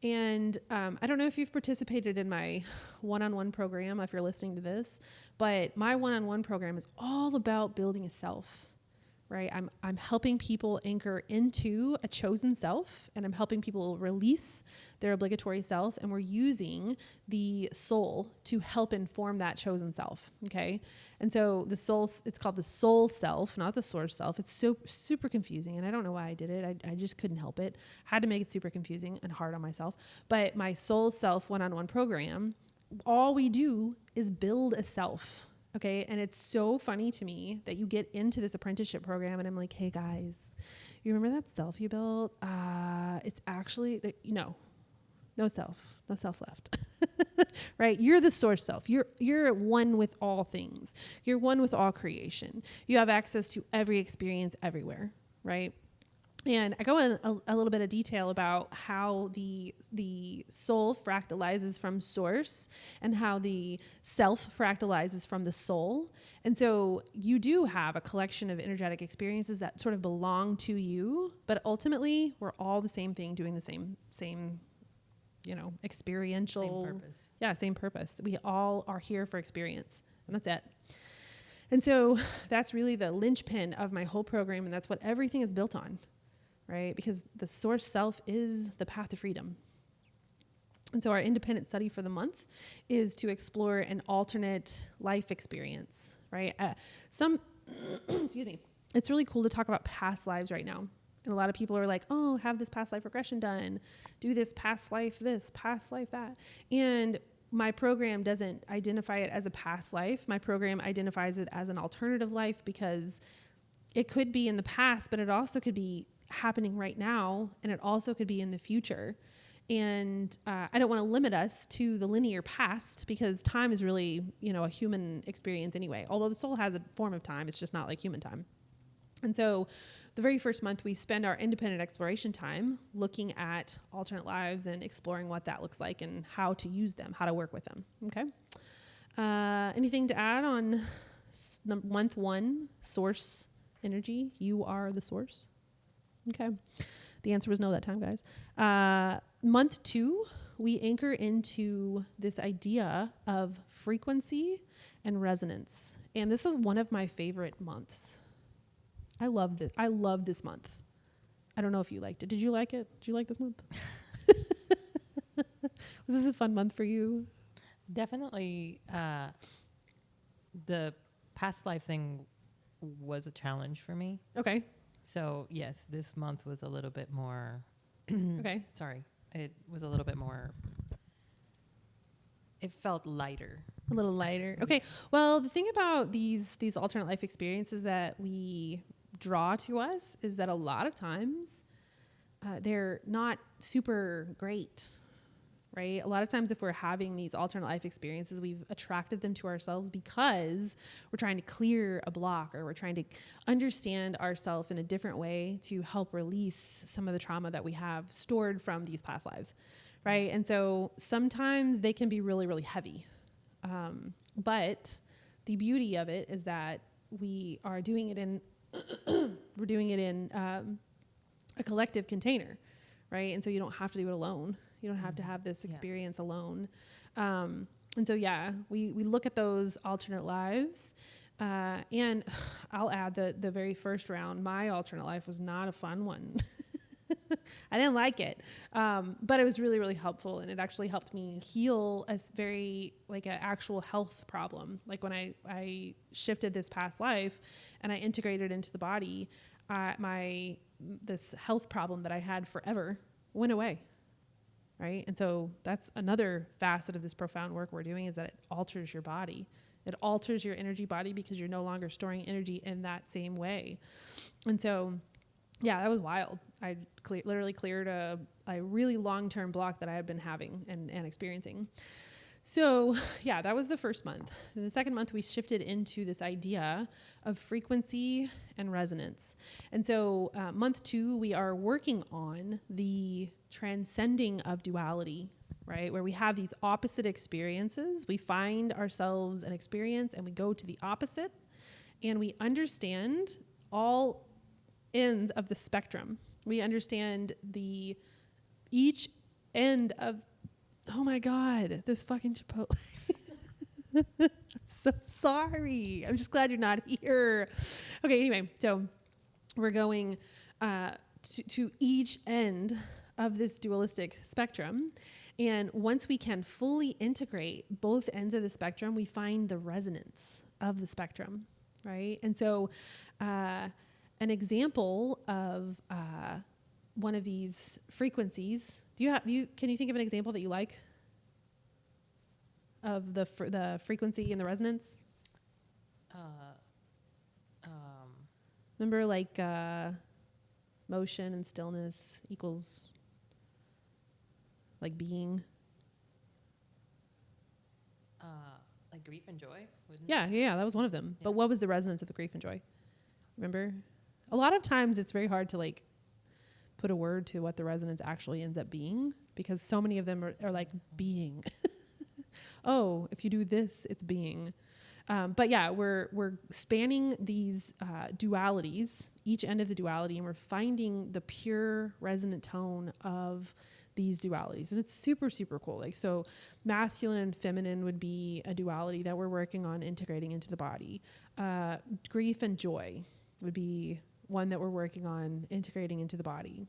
And I don't know if you've participated in my one-on-one program, if you're listening to this, but my one-on-one program is all about building a self. Right? I'm helping people anchor into a chosen self, and I'm helping people release their obligatory self, and we're using the soul to help inform that chosen self. Okay? And so the soul, it's called the soul self, not the source self. It's so super confusing, and I don't know why I did it. I just couldn't help it. I had to make it super confusing and hard on myself. But my soul self one-on-one program, all we do is build a self. Okay. And it's so funny to me that you get into this apprenticeship program and I'm like, hey guys, you remember that self you built? It's actually, no self left. Right? You're the source self. You're one with all things. You're one with all creation. You have access to every experience everywhere. Right? And I go in a little bit of detail about how the soul fractalizes from source and how the self fractalizes from the soul. And so you do have a collection of energetic experiences that sort of belong to you, but ultimately we're all the same thing, doing the same, experiential. Same purpose. Yeah, same purpose. We all are here for experience, and that's it. And so that's really the linchpin of my whole program, and that's what everything is built on. Right? Because the source self is the path to freedom. And so our independent study for the month is to explore an alternate life experience, right? Excuse me. It's really cool to talk about past lives right now. And a lot of people are like, oh, have this past life regression done, do this, past life that. And my program doesn't identify it as a past life. My program identifies it as an alternative life because it could be in the past, but it also could be happening right now, and it also could be in the future. And I don't want to limit us to the linear past because time is really, a human experience anyway. Although the soul has a form of time, it's just not like human time. And so the very first month we spend our independent exploration time looking at alternate lives and exploring what that looks like and how to use them, how to work with them. Okay. Anything to add on month 1, source energy? You are the source. Okay. The answer was no that time, guys. Month 2, we anchor into this idea of frequency and resonance. And this is one of my favorite months. I love this month. I don't know if you liked it. Did you like it? Did you like this month? Was this a fun month for you? Definitely. The past life thing was a challenge for me. Okay. So yes, this month was a little bit more. Okay. Sorry, it was a little bit more. It felt lighter. A little lighter. Okay. Well, the thing about these alternate life experiences that we draw to us is that a lot of times they're not super great. Right? A lot of times if we're having these alternate life experiences, we've attracted them to ourselves because we're trying to clear a block or we're trying to understand ourselves in a different way to help release some of the trauma that we have stored from these past lives. Right? And so sometimes they can be really, really heavy. But the beauty of it is that we are doing it in, a collective container. Right? And so you don't have to do it alone. You don't have to have this experience alone. And so, we look at those alternate lives. And I'll add that the very first round, my alternate life was not a fun one. I didn't like it. But it was really, really helpful. And it actually helped me heal an actual health problem. Like when I shifted this past life and I integrated into the body, this health problem that I had forever went away. Right? And so that's another facet of this profound work we're doing is that it alters your body. It alters your energy body because you're no longer storing energy in that same way. And so, that was wild. I literally cleared a really long-term block that I had been having and experiencing. So, that was the first month. In the second month, we shifted into this idea of frequency and resonance. And so, month 2, we are working on the transcending of duality, right? Where we have these opposite experiences. We find ourselves an experience and we go to the opposite and we understand all ends of the spectrum. We understand each end of, oh my God, this fucking Chipotle. So sorry. I'm just glad you're not here. Okay, anyway, so we're going to each end of this dualistic spectrum. And once we can fully integrate both ends of the spectrum, we find the resonance of the spectrum, right? And so an example of one of these frequencies, can you think of an example that you like of the frequency and the resonance? Remember, like motion and stillness equals like being. Like grief and joy? Yeah, that was one of them. Yeah. But what was the resonance of the grief and joy? Remember? A lot of times it's very hard to put a word to what the resonance actually ends up being, because so many of them are like being. Oh, if you do this, it's being. But yeah, we're spanning these dualities, each end of the duality, and we're finding the pure resonant tone of these dualities. And it's super, super cool. Like, so masculine and feminine would be a duality that we're working on integrating into the body. Grief and joy would be one that we're working on integrating into the body.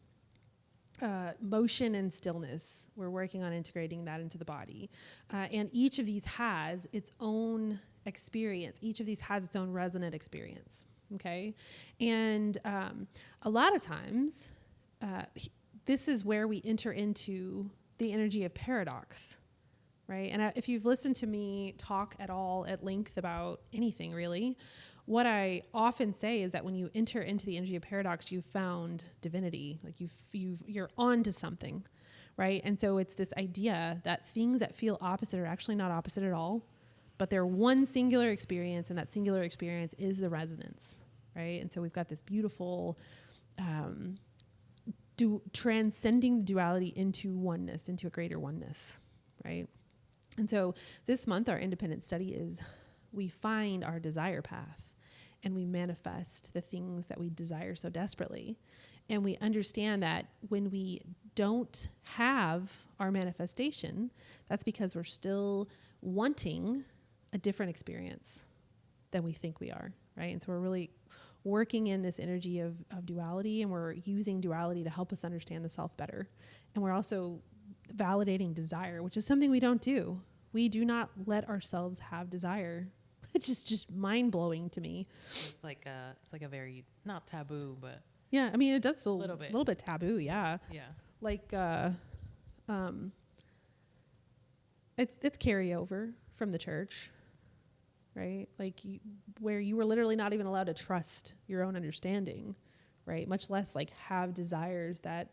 Motion and stillness, we're working on integrating that into the body. And each of these has its own experience. Each of these has its own resonant experience. Okay. And a lot of times, this is where we enter into the energy of paradox, right? And if you've listened to me talk at all at length about anything really, what I often say is that when you enter into the energy of paradox, you've found divinity, like you're on to something, right? And so it's this idea that things that feel opposite are actually not opposite at all, but they're one singular experience, and that singular experience is the resonance, right? And so we've got this beautiful transcending the duality into oneness, into a greater oneness, right? And so this month, our independent study is we find our desire path and we manifest the things that we desire so desperately. And we understand that when we don't have our manifestation, that's because we're still wanting a different experience than we think we are, right? And so we're really working in this energy of duality, and we're using duality to help us understand the self better. And we're also validating desire, which is something we don't do. We do not let ourselves have desire. It's just mind blowing to me. It's like a very, not taboo, but yeah, I mean, it does feel a little bit taboo. Yeah. Yeah. Like, it's carryover from the church, right? Like where you were literally not even allowed to trust your own understanding, right? Much less like have desires that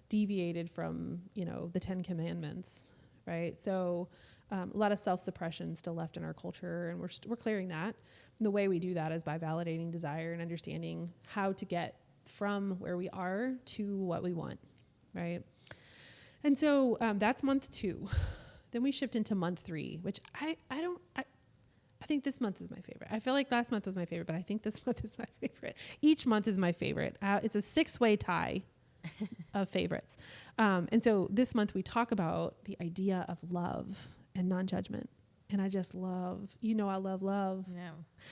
deviated from, the 10 Commandments, right? So a lot of self-suppression still left in our culture, and we're clearing that. And the way we do that is by validating desire and understanding how to get from where we are to what we want, right? And so that's month 2. Then we shift into month 3, which I think this month is my favorite. I feel like last month was my favorite, but I think this month is my favorite. Each month is my favorite. It's a 6-way tie of favorites. And so this month we talk about the idea of love and non-judgment. And I just love, I love love. Yeah.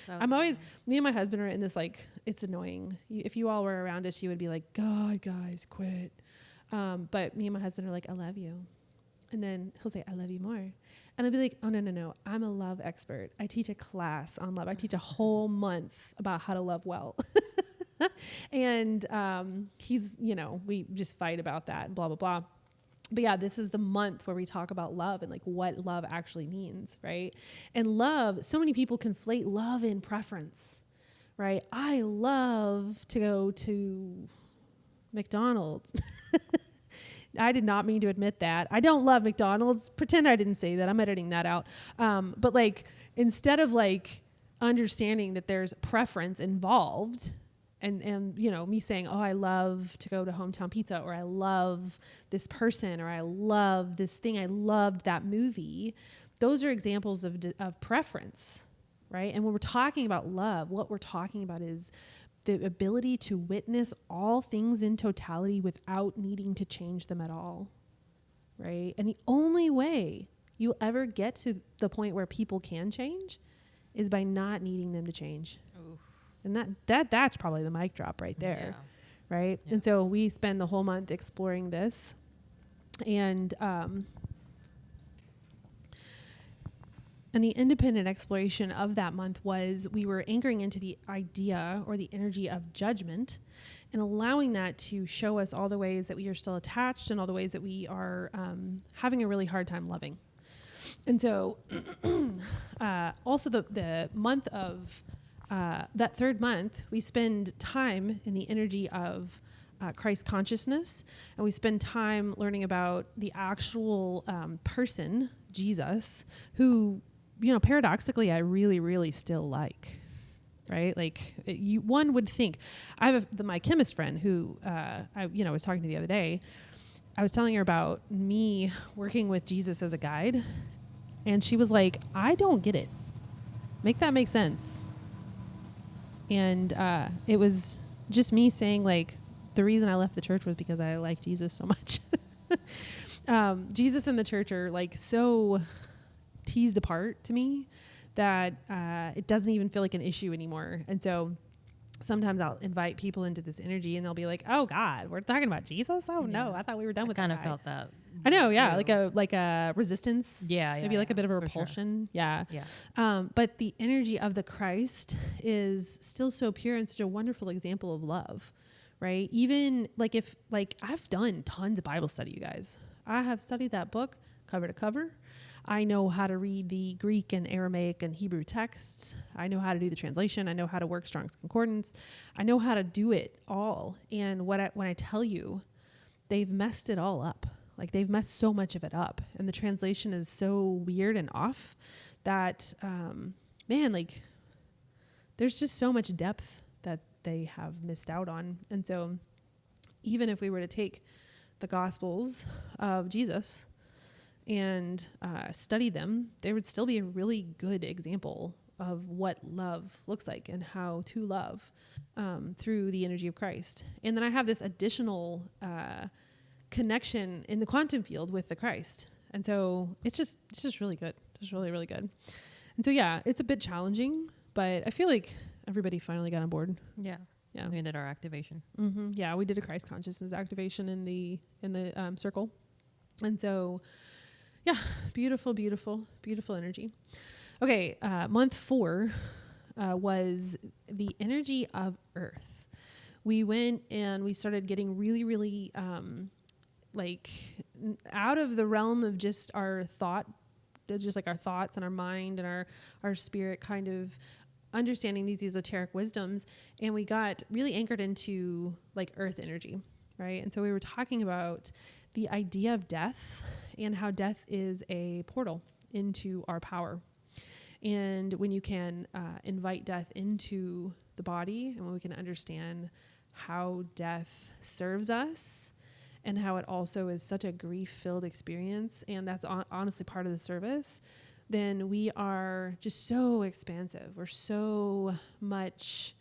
I'm always, me and my husband are in this, like, it's annoying. If you all were around us, you would be like, God, guys, quit. But me and my husband are like, I love you. And then he'll say, I love you more. And I'll be like, oh, no. I'm a love expert. I teach a class on love. I teach a whole month about how to love well. And he's, we just fight about that, blah, blah, blah. But yeah, this is the month where we talk about love and like what love actually means, right? And love, so many people conflate love and preference, right? I love to go to McDonald's. I did not mean to admit that. I don't love McDonald's. Pretend I didn't say that. I'm editing that out. But like, instead of like understanding that there's preference involved, and me saying, oh, I love to go to Hometown Pizza, or I love this person, or I love this thing, I loved that movie. Those are examples of preference, right? And when we're talking about love, what we're talking about is the ability to witness all things in totality without needing to change them at all, right? And the only way you ever get to the point where people can change is by not needing them to change. Oof. And that's probably the mic drop right there, right? Yeah. And so we spend the whole month exploring this. And the independent exploration of that month was we were anchoring into the idea or the energy of judgment and allowing that to show us all the ways that we are still attached and all the ways that we are having a really hard time loving. And so also the month of that third month, we spend time in the energy of Christ consciousness, and we spend time learning about the actual person, Jesus, who, paradoxically, I really, really still like. right? Like one would think. I have my chemist friend who I was talking to the other day. I was telling her about me working with Jesus as a guide, and she was like, I don't get it. Make that make sense. And it was just me saying, like, the reason I left the church was because I like Jesus so much. Jesus and the church are like so teased apart to me that it doesn't even feel like an issue anymore. And so sometimes I'll invite people into this energy and they'll be like, oh God, we're talking about Jesus? Oh no, I thought we were done with that. I kind of felt that. I know, yeah, like a resistance. Yeah, maybe like a bit of a repulsion. Sure. Yeah. But the energy of the Christ is still so pure and such a wonderful example of love, right? Even like I've done tons of Bible study, you guys. I have studied that book cover to cover. I know how to read the Greek and Aramaic and Hebrew texts. I know how to do the translation. I know how to work Strong's Concordance. I know how to do it all. And when I tell you, they've messed it all up. Like they've messed so much of it up. And the translation is so weird and off that, like there's just so much depth that they have missed out on. And so even if we were to take the Gospels of Jesus and study them, there would still be a really good example of what love looks like and how to love through the energy of Christ. And then I have this additional connection in the quantum field with the Christ. And so it's just really good. Just really, really good. And so, yeah, it's a bit challenging, but I feel like everybody finally got on board. Yeah. Yeah. We did our activation. Mm-hmm. Yeah. We did a Christ consciousness activation in the circle. And so, yeah, beautiful, beautiful, beautiful energy. Okay. Month 4 was the energy of Earth. We went and we started getting really, really, out of the realm of just our thought, just like our thoughts and our mind and our spirit kind of understanding these esoteric wisdoms. And we got really anchored into like earth energy, right? And so we were talking about the idea of death and how death is a portal into our power. And when you can invite death into the body, and when we can understand how death serves us and how it also is such a grief-filled experience, and that's honestly part of the service, then we are just so expansive. We're so much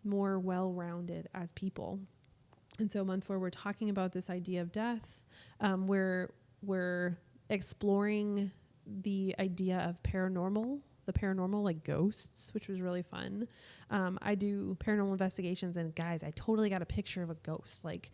more well-rounded as people. And so month 4, we're talking about this idea of death. We're exploring the idea of the paranormal, like ghosts, which was really fun. I do paranormal investigations, and guys, I totally got a picture of a ghost. Like,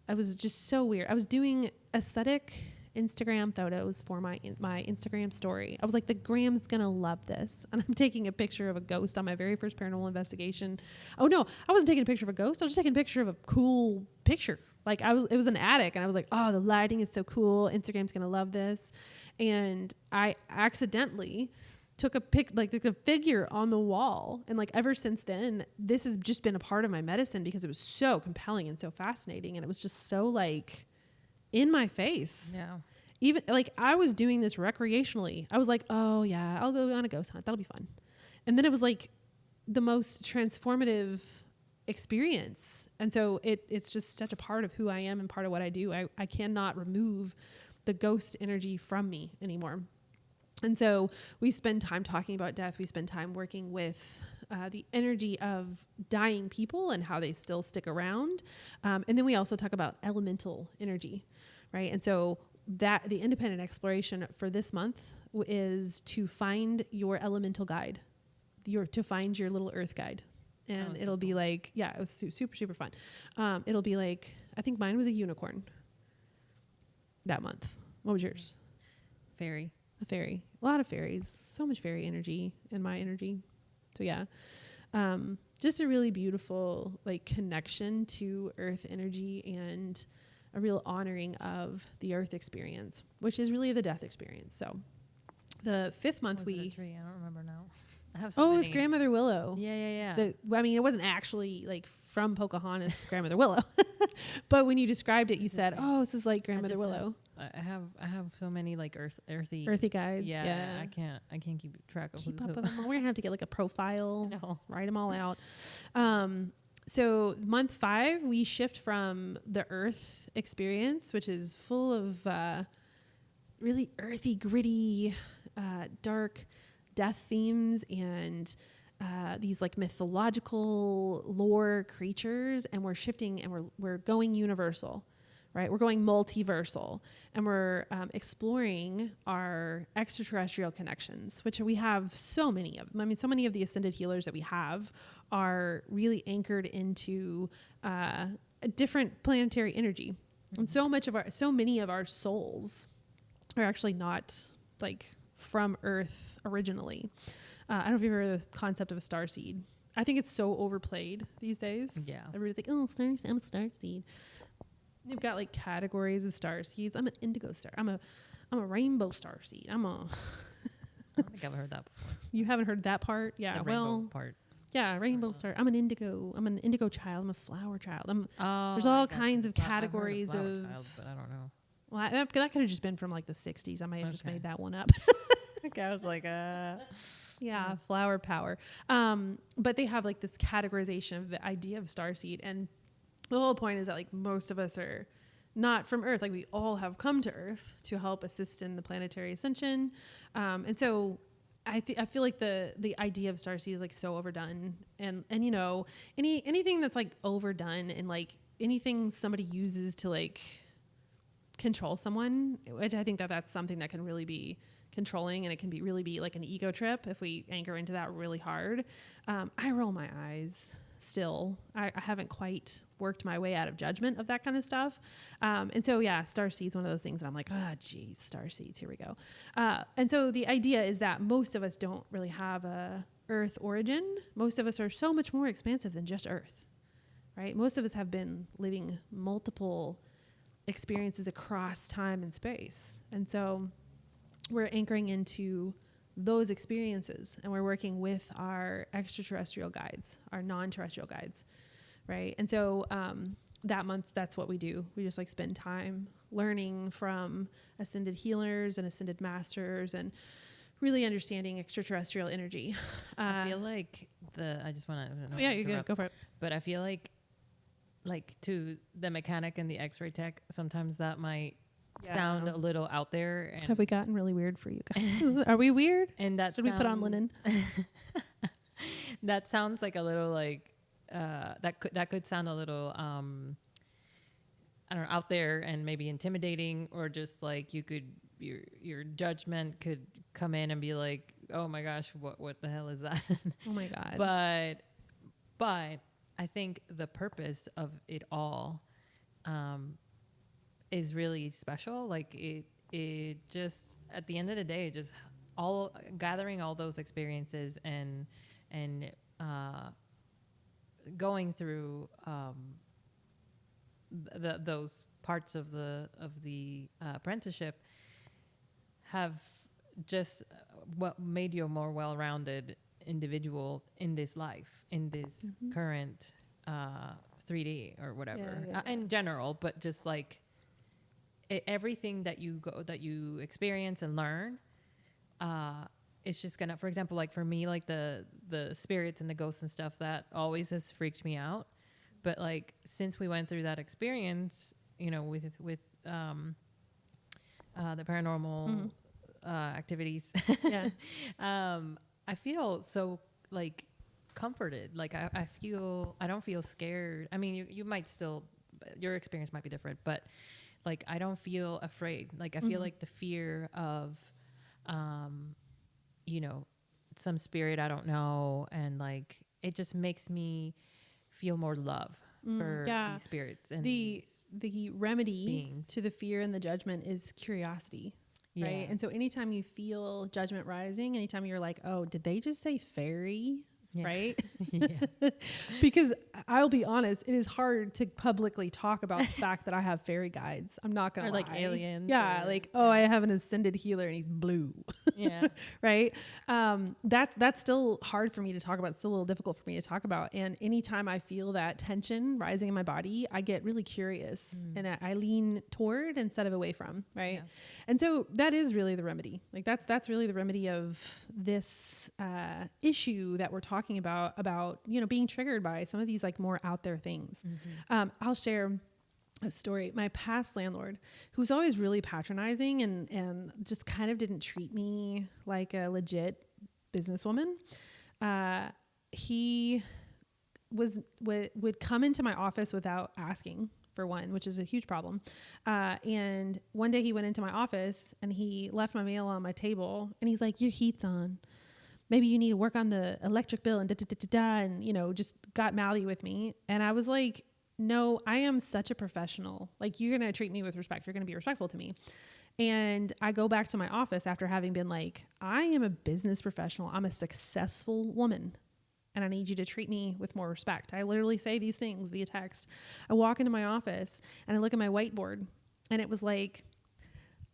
I was just so weird. I was doing aesthetic Instagram photos for my Instagram story. I was like, the Gram's gonna love this. And I'm taking a picture of a ghost on my very first paranormal investigation. Oh no, I wasn't taking a picture of a ghost. I was just taking a picture of a cool picture. Like it was an attic, and I was like, oh, the lighting is so cool. Instagram's gonna love this. And I accidentally took a figure on the wall. And like ever since then, this has just been a part of my medicine because it was so compelling and so fascinating. And it was just so like in my face. Yeah. Even like I was doing this recreationally. I was like, oh yeah, I'll go on a ghost hunt. That'll be fun. And then it was like the most transformative experience. And so it's just such a part of who I am and part of what I do. I cannot remove the ghost energy from me anymore. And so we spend time talking about death. We spend time working with the energy of dying people and how they still stick around. And then we also talk about elemental energy, right? And so that the independent exploration for this month is to find your elemental guide, to find your little earth guide. And it'll be like, yeah, it was super, super fun. It'll be like, I think mine was a unicorn that month. What was yours? Fairy. A fairy. A lot of fairies. So much fairy energy in my energy. So yeah. Just a really beautiful like connection to earth energy and a real honoring of the earth experience, which is really the death experience. So the 5th month was it a tree? I don't remember now. I have it was Grandmother Willow. Yeah. It wasn't actually like from Pocahontas, Grandmother Willow, but when you described it, you said, "Oh, this is like Grandmother Willow." I have so many like earthy guides. Yeah, I can't keep track of Keep who. up with them. We're gonna have to get like a profile. No. Write them all out. So month 5, we shift from the earth experience, which is full of really earthy, gritty, dark death themes and these like mythological lore creatures, and we're shifting and we're going universal, right? We're going multiversal, and we're exploring our extraterrestrial connections, which we have so many of them. I mean, so many of the ascended healers that we have are really anchored into a different planetary energy. And so many of our souls are actually not like from Earth originally. I don't know if you've heard of the concept of a star seed. I think it's so overplayed these days. Yeah. Everybody think, oh, I'm a star seed. You've got like categories of star seeds. I'm an indigo star. I'm a rainbow star seed. I don't think I've heard that before. You haven't heard that part? Yeah. The well, rainbow part. Yeah, rainbow star. I'm an indigo child. I'm a flower child. There's I all got you. kinds of I've heard categories flower of. child, but I don't know. Well, that could have just been from like the 60s. I might have just Okay. made that one up. Okay, I was like, Yeah, flower power. But they have like this categorization of the idea of starseed. And the whole point is that like most of us are not from Earth. Like we all have come to Earth to help assist in the planetary ascension. And so I feel like the idea of starseed is like so overdone. And you know, anything that's like overdone and like anything somebody uses to like control someone, which I think that's something that can really be controlling, and it can really be like an ego trip if we anchor into that really hard. I roll my eyes still. I haven't quite worked my way out of judgment of that kind of stuff. And so, yeah, starseed's one of those things that I'm like, geez, starseeds, here we go. And so the idea is that most of us don't really have a Earth origin. Most of us are so much more expansive than just Earth, right? Most of us have been living multiple experiences across time and space. And so we're anchoring into those experiences, and we're working with our extraterrestrial guides, our non-terrestrial guides, right? And so that month, that's what we do. We just like spend time learning from ascended healers and ascended masters and really understanding extraterrestrial energy. I feel like I just want to. Yeah, you're good. Go for it. But I feel like to the mechanic and the X-ray tech, sometimes that might sound a little out there. And have we gotten really weird for you guys? Are we weird? And that should we put on linen? That sounds like a little like that could sound a little I don't know, out there and maybe intimidating, or just like your judgment could come in and be like, oh my gosh, what the hell is that? Oh my God. But I think the purpose of it all is really special. Like it just, at the end of the day, just all gathering all those experiences and going through those parts of the apprenticeship have just what made you a more well-rounded individual in this life, in this current 3D or whatever, in general, but just like everything that you experience and learn, it's just gonna, for example, like for me, like the spirits and the ghosts and stuff, that always has freaked me out. But like, since we went through that experience, you know, with the paranormal activities, I feel so like comforted. Like I don't feel scared. I mean, you might still, your experience might be different, but like I don't feel afraid. Like I feel like the fear of, you know, some spirit I don't know, and like it just makes me feel more love for these spirits and the remedy beings. to the fear and the judgment is curiosity. Yeah. Right. And so anytime you feel judgment rising, anytime you're like, oh, did they just say fairy? Yeah. Right. Yeah. Because I'll be honest, it is hard to publicly talk about the fact that I have fairy guides. I'm not going to Or like aliens. Yeah. Or, like, oh, I have an ascended healer and he's blue. Yeah. Right. That's still hard for me to talk about. It's still a little difficult for me to talk about. And anytime I feel that tension rising in my body, I get really curious and I lean toward instead of away from. Right. Yeah. And so that is really the remedy. Like that's really the remedy of this issue that we're talking about, you know, being triggered by some of these like more out there things. I'll share a story. My past landlord, who was always really patronizing and just kind of didn't treat me like a legit businesswoman. He would come into my office without asking, for one, which is a huge problem. And one day he went into my office and he left my mail on my table and he's like, "Your heat's on. Maybe you need to work on the electric bill," and da da da da da, and you know, just got mouthy with me. And I was like, "No, I am such a professional. Like, you're going to treat me with respect. You're going to be respectful to me." And I go back to my office after having been like, "I am a business professional. I'm a successful woman. And I need you to treat me with more respect." I literally say these things via text. I walk into my office and I look at my whiteboard and it was like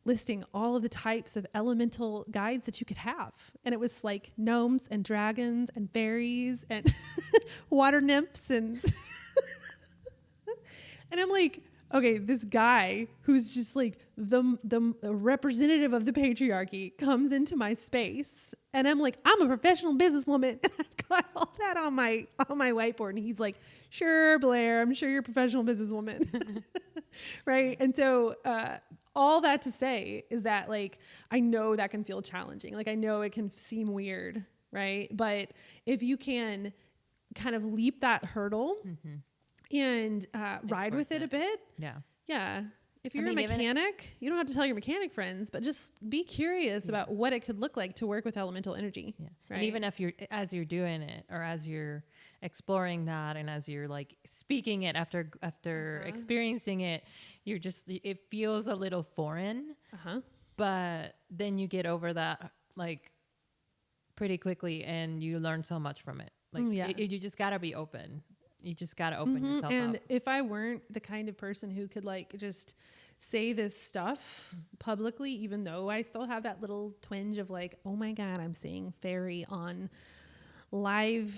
listing all of the types of elemental guides that you could have. And it was like gnomes and dragons and fairies and water nymphs and and I'm like, okay, this guy who's just like the representative of the patriarchy comes into my space, and I'm like, I'm a professional businesswoman, and I've got all that on my whiteboard, and he's like, "Sure, Blair, I'm sure you're a professional businesswoman," right? And so, all that to say is that like I know that can feel challenging, like I know it can seem weird, right? But if you can kind of leap that hurdle. And ride with it a bit. Yeah. Yeah. If you're a mechanic, you don't have to tell your mechanic friends, but just be curious about what it could look like to work with elemental energy. Yeah. Right? And even if as you're doing it or as you're exploring that and as you're like speaking it after experiencing it, it feels a little foreign. But then you get over that like pretty quickly and you learn so much from it. Like you just got to be open. You just got to open yourself and up. if I weren't the kind of person who could like just say this stuff publicly, even though I still have that little twinge of like, oh my God, I'm seeing fairy on live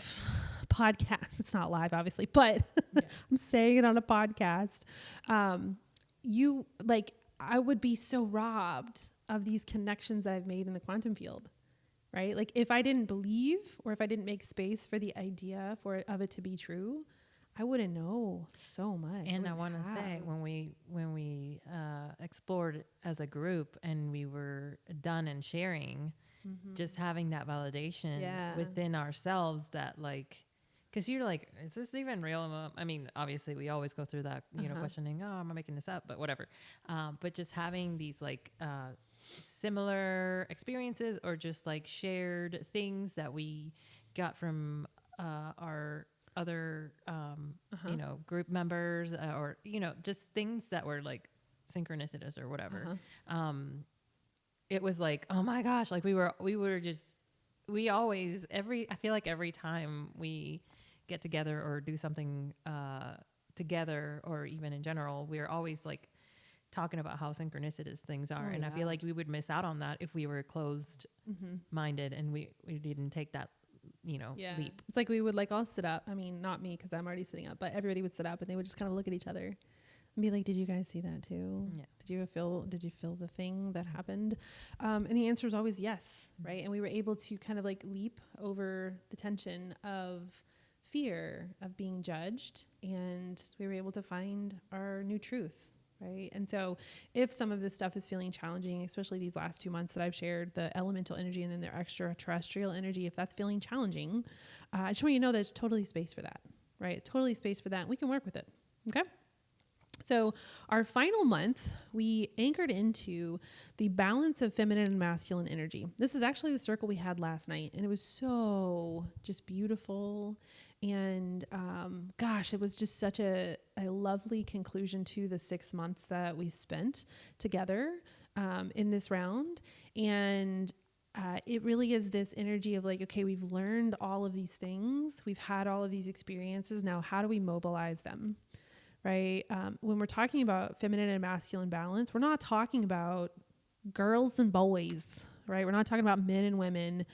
podcast. It's not live, obviously, but I'm saying it on a podcast. I would be so robbed of these connections that I've made in the quantum field. Right? Like if I didn't believe or if I didn't make space for the idea of it to be true, I wouldn't know so much. And I want to say when we explored as a group and we were done and sharing, just having that validation within ourselves that like, because you're like, is this even real? I mean, obviously we always go through that, you know, questioning, oh, am I making this up? But whatever. But just having these like, similar experiences or just like shared things that we got from our other you know, group members or you know, just things that were like synchronicities or whatever. It was like, oh my gosh, like we always I feel like every time we get together or do something together or even in general, we're always like talking about how synchronicities things are. I feel like we would miss out on that if we were closed minded and we didn't take that, you know, leap. It's like we would like all sit up. I mean, not me, cause I'm already sitting up, but everybody would sit up and they would just kind of look at each other and be like, did you guys see that too? Yeah. Did you feel the thing that happened? And the answer is always yes. Right. And we were able to kind of like leap over the tension of fear of being judged. And we were able to find our new truth. Right. And so if some of this stuff is feeling challenging, especially these last 2 months that I've shared, the elemental energy and then the extraterrestrial energy, if that's feeling challenging, I just want you to know there's totally space for that. Right. Totally space for that. We can work with it. Okay. So our final month, we anchored into the balance of feminine and masculine energy. This is actually the circle we had last night, and it was so just beautiful. And gosh, it was just such a lovely conclusion to the 6 months that we spent together in this round. And it really is this energy of like, okay, we've learned all of these things. We've had all of these experiences. Now, how do we mobilize them? Right? When we're talking about feminine and masculine balance, we're not talking about girls and boys, right? We're not talking about men and women.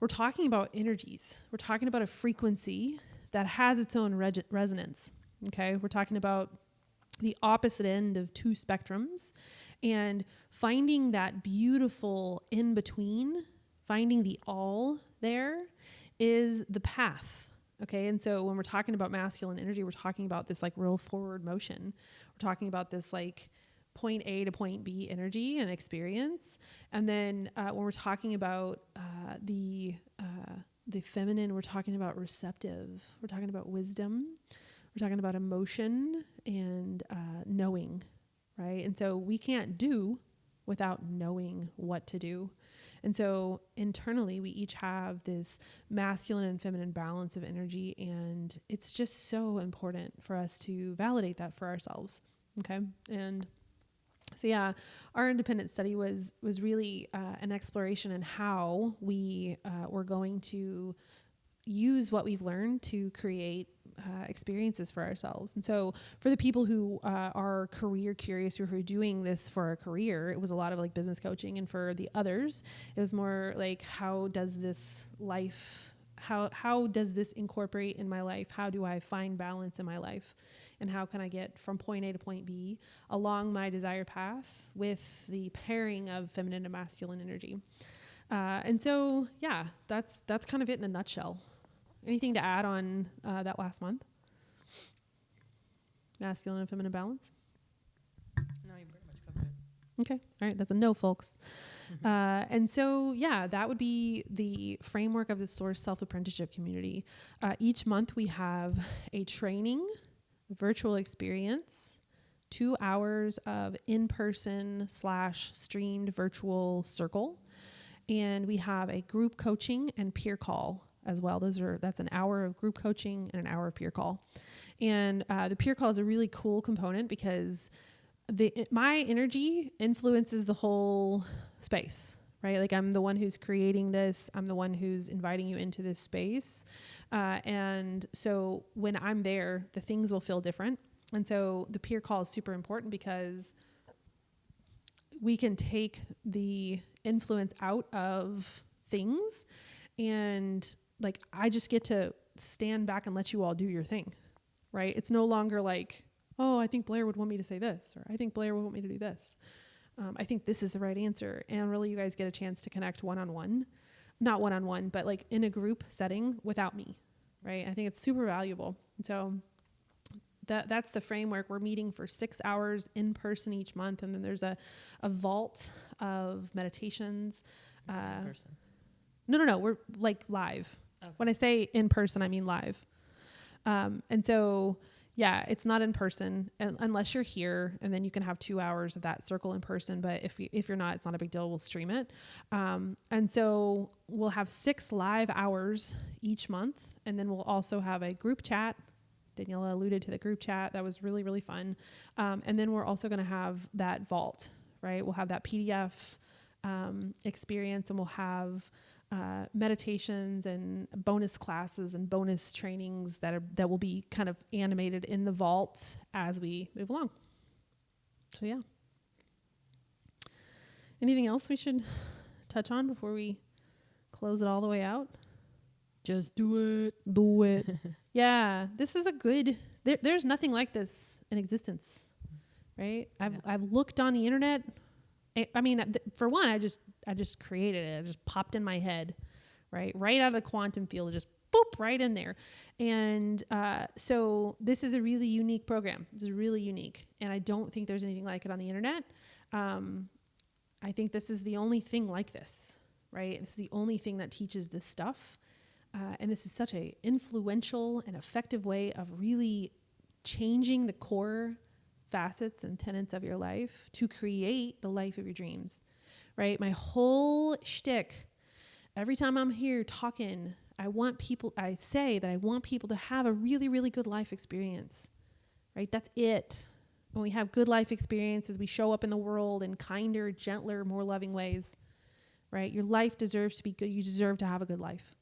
We're talking about energies. We're talking about a frequency that has its own resonance. Okay. We're talking about the opposite end of two spectrums, and finding that beautiful in between, finding the all there is the path. Okay. And so when we're talking about masculine energy, we're talking about this like real forward motion. We're talking about this like point A to point B energy and experience. And then when we're talking about the feminine, we're talking about receptive. We're talking about wisdom. We're talking about emotion and knowing, right? And so we can't do without knowing what to do. And so internally, we each have this masculine and feminine balance of energy, and it's just so important for us to validate that for ourselves, okay? And so yeah, our independent study was really an exploration in how we were going to use what we've learned to create experiences for ourselves. And so for the people who are career curious or who are doing this for a career, it was a lot of like business coaching. And for the others, it was more like, how does this incorporate in my life? How do I find balance in my life? And how can I get from point A to point B along my desired path with the pairing of feminine and masculine energy? And so, yeah, that's kind of it in a nutshell. Anything to add on that last month? Masculine and feminine balance? No, you pretty much covered it. Okay. All right. That's a no, folks. And so, yeah, that would be the framework of the Source Self-Apprenticeship community. Each month we have a training, virtual experience, 2 hours of in-person / streamed virtual circle. And we have a group coaching and peer call as well. That's an hour of group coaching and an hour of peer call. And the peer call is a really cool component because my energy influences the whole space, right? Like I'm the one who's creating this. I'm the one who's inviting you into this space. And so when I'm there, the things will feel different. And so the peer call is super important because we can take the influence out of things, and like I just get to stand back and let you all do your thing, right? It's no longer like, oh, I think Blair would want me to say this, or I think Blair would want me to do this. I think this is the right answer. And really you guys get a chance to connect one-on-one, not one-on-one, but like in a group setting without me, right? I think it's super valuable. And so that's the framework. We're meeting for 6 hours in person each month. And then there's a vault of meditations. In person. No. We're like live. Okay. When I say in person, I mean live. And so, yeah, it's not in person unless you're here, and then you can have 2 hours of that circle in person. But if you're not, it's not a big deal. We'll stream it. And so we'll have 6 live hours each month. And then we'll also have a group chat. Daniella alluded to the group chat. That was really, really fun. And then we're also going to have that vault, right? We'll have that PDF experience, and we'll have meditations and bonus classes and bonus trainings that will be kind of animated in the vault as we move along. So yeah. Anything else we should touch on before we close it all the way out? Just do it. Do it. Yeah, this is a good. There's nothing like this in existence, right? I've looked on the internet. I mean, for one, I just created it. It just popped in my head, right out of the quantum field, just boop right in there. And so this is a really unique program. This is really unique, and I don't think there's anything like it on the internet. I think this is the only thing like this, right? This is the only thing that teaches this stuff. And this is such a influential and effective way of really changing the core facets and tenets of your life to create the life of your dreams, right? My whole shtick, every time I'm here talking, I say that I want people to have a really, really good life experience, right? That's it. When we have good life experiences, we show up in the world in kinder, gentler, more loving ways, right? Your life deserves to be good. You deserve to have a good life.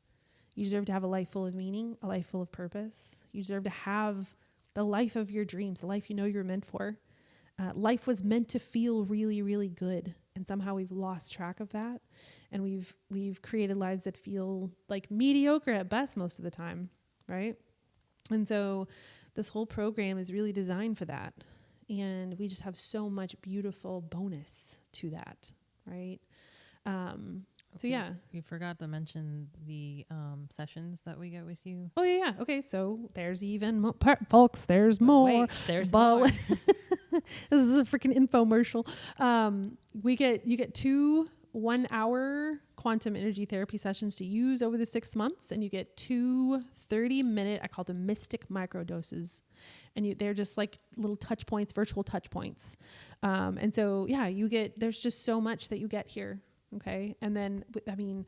You deserve to have a life full of meaning, a life full of purpose. You deserve to have the life of your dreams, the life you know you're meant for. Life was meant to feel really, really good. And somehow we've lost track of that. And we've created lives that feel like mediocre at best most of the time, right? And so this whole program is really designed for that. And we just have so much beautiful bonus to that, right? So yeah. You forgot to mention the sessions that we get with you. Oh yeah. Okay. So there's even more, folks. There's But more. wait, there's more. This is a freaking infomercial. You get 2 1-hour quantum energy therapy sessions to use over the 6 months, and you get 2 30-minute, I call them mystic microdoses, and they're just like little touch points, virtual touch points. And so yeah, there's just so much that you get here. Okay. And then, I mean,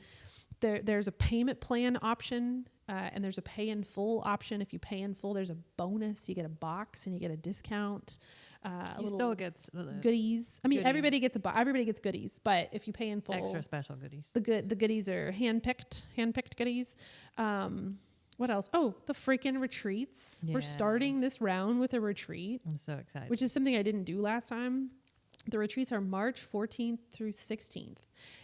there's a payment plan option, and there's a pay in full option. If you pay in full, there's a bonus. You get a box and you get a discount. You still get goodies. I mean, goodies. everybody gets goodies, but if you pay in full, extra special goodies. the goodies are handpicked goodies. What else? Oh, the freaking retreats. Yeah. We're starting this round with a retreat. I'm so excited. Which is something I didn't do last time. The retreats are March 14th through 16th.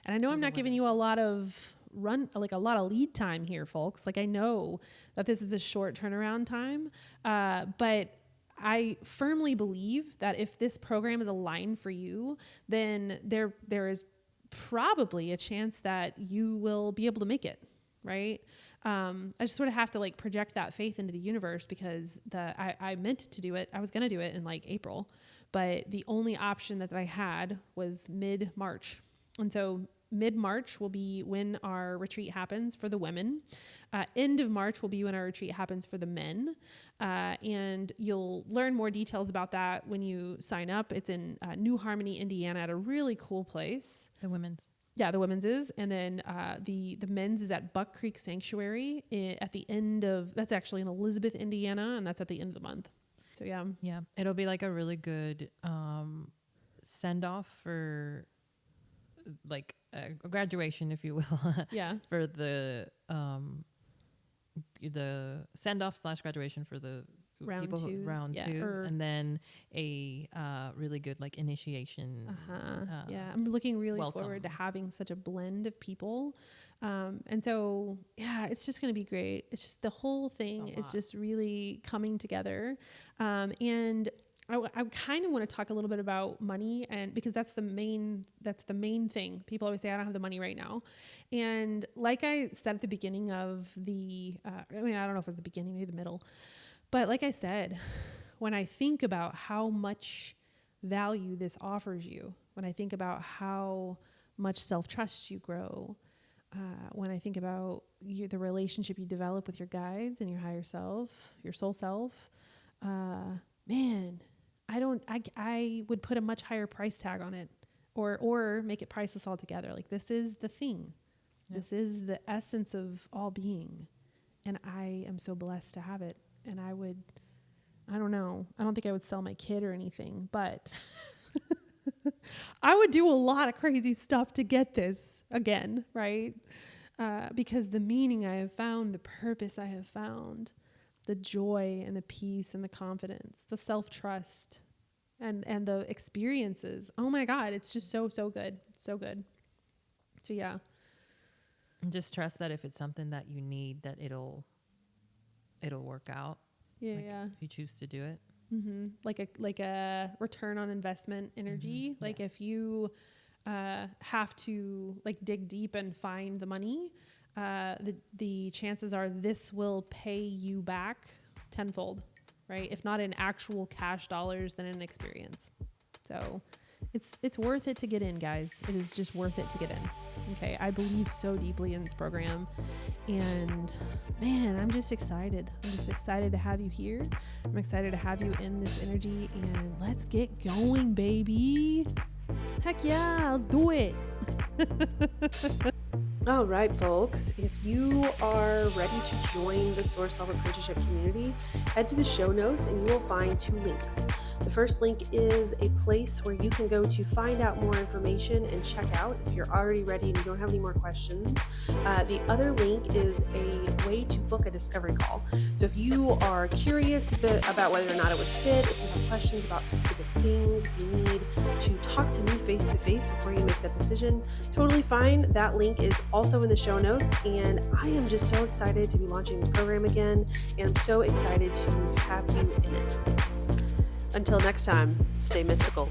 And I know I'm not giving you a lot of lead time here, folks. Like, I know that this is a short turnaround time, but I firmly believe that if this program is aligned for you, then there is probably a chance that you will be able to make it, right? I just sort of have to like project that faith into the universe, because I meant to do it. I was going to do it in like April, but the only option that I had was mid-March. And so mid-March will be when our retreat happens for the women. End of March will be when our retreat happens for the men. And you'll learn more details about that when you sign up. It's in New Harmony, Indiana, at a really cool place. The women's. Yeah, the women's is. And then the men's is at Buck Creek Sanctuary at the end of, that's actually in Elizabeth, Indiana, and that's at the end of the month. So yeah. Yeah, it'll be like a really good send off for like a graduation, if you will. Yeah. For the send off / graduation for the Round people twos, round yeah, two, or- and then a really good like initiation. Yeah, I'm looking really welcome. forward to having such a blend of people. And so, yeah, it's just going to be great. It's just the whole thing is just really coming together. And I kind of want to talk a little bit about money, and because that's the main thing. People always say, I don't have the money right now. And like I said at the beginning of I don't know if it was the beginning, maybe the middle, but like I said, when I think about how much value this offers you, when I think about how much self-trust you grow, when I think about the relationship you develop with your guides and your higher self, your soul self, man, I would put a much higher price tag on it, or make it priceless altogether. Like, this is the thing. Yeah. This is the essence of all being. And I am so blessed to have it. And I don't know. I don't think I would sell my kid or anything, but I would do a lot of crazy stuff to get this again, right? Because the meaning I have found, the purpose I have found, the joy and the peace and the confidence, the self-trust and the experiences. Oh my God, it's just so good. So good. So yeah. And just trust that if it's something that you need, that it'll work out. Yeah, like, yeah. If you choose to do it. Mm-hmm. Like a return on investment energy. Mm-hmm. Like, if you have to like dig deep and find the money, the chances are this will pay you back tenfold, right? If not in actual cash dollars, then in experience. So it's worth it to get in, guys. It is just worth it to get in. Okay. I believe so deeply in this program, and man, I'm just excited. I'm just excited to have you here. I'm excited to have you in this energy, and let's get going, baby. Heck yeah, let's do it. All right, folks, if you are ready to join the Source Self Apprenticeship community, head to the show notes and you will find 2 links. The first link is a place where you can go to find out more information and check out if you're already ready and you don't have any more questions. The other link is a way to book a discovery call. So if you are curious about whether or not it would fit, if you have questions about specific things, if you need to talk to me face to face before you make that decision, totally fine. That link is also in the show notes. And I am just so excited to be launching this program again. And I'm so excited to have you in it. Until next time, stay mystical.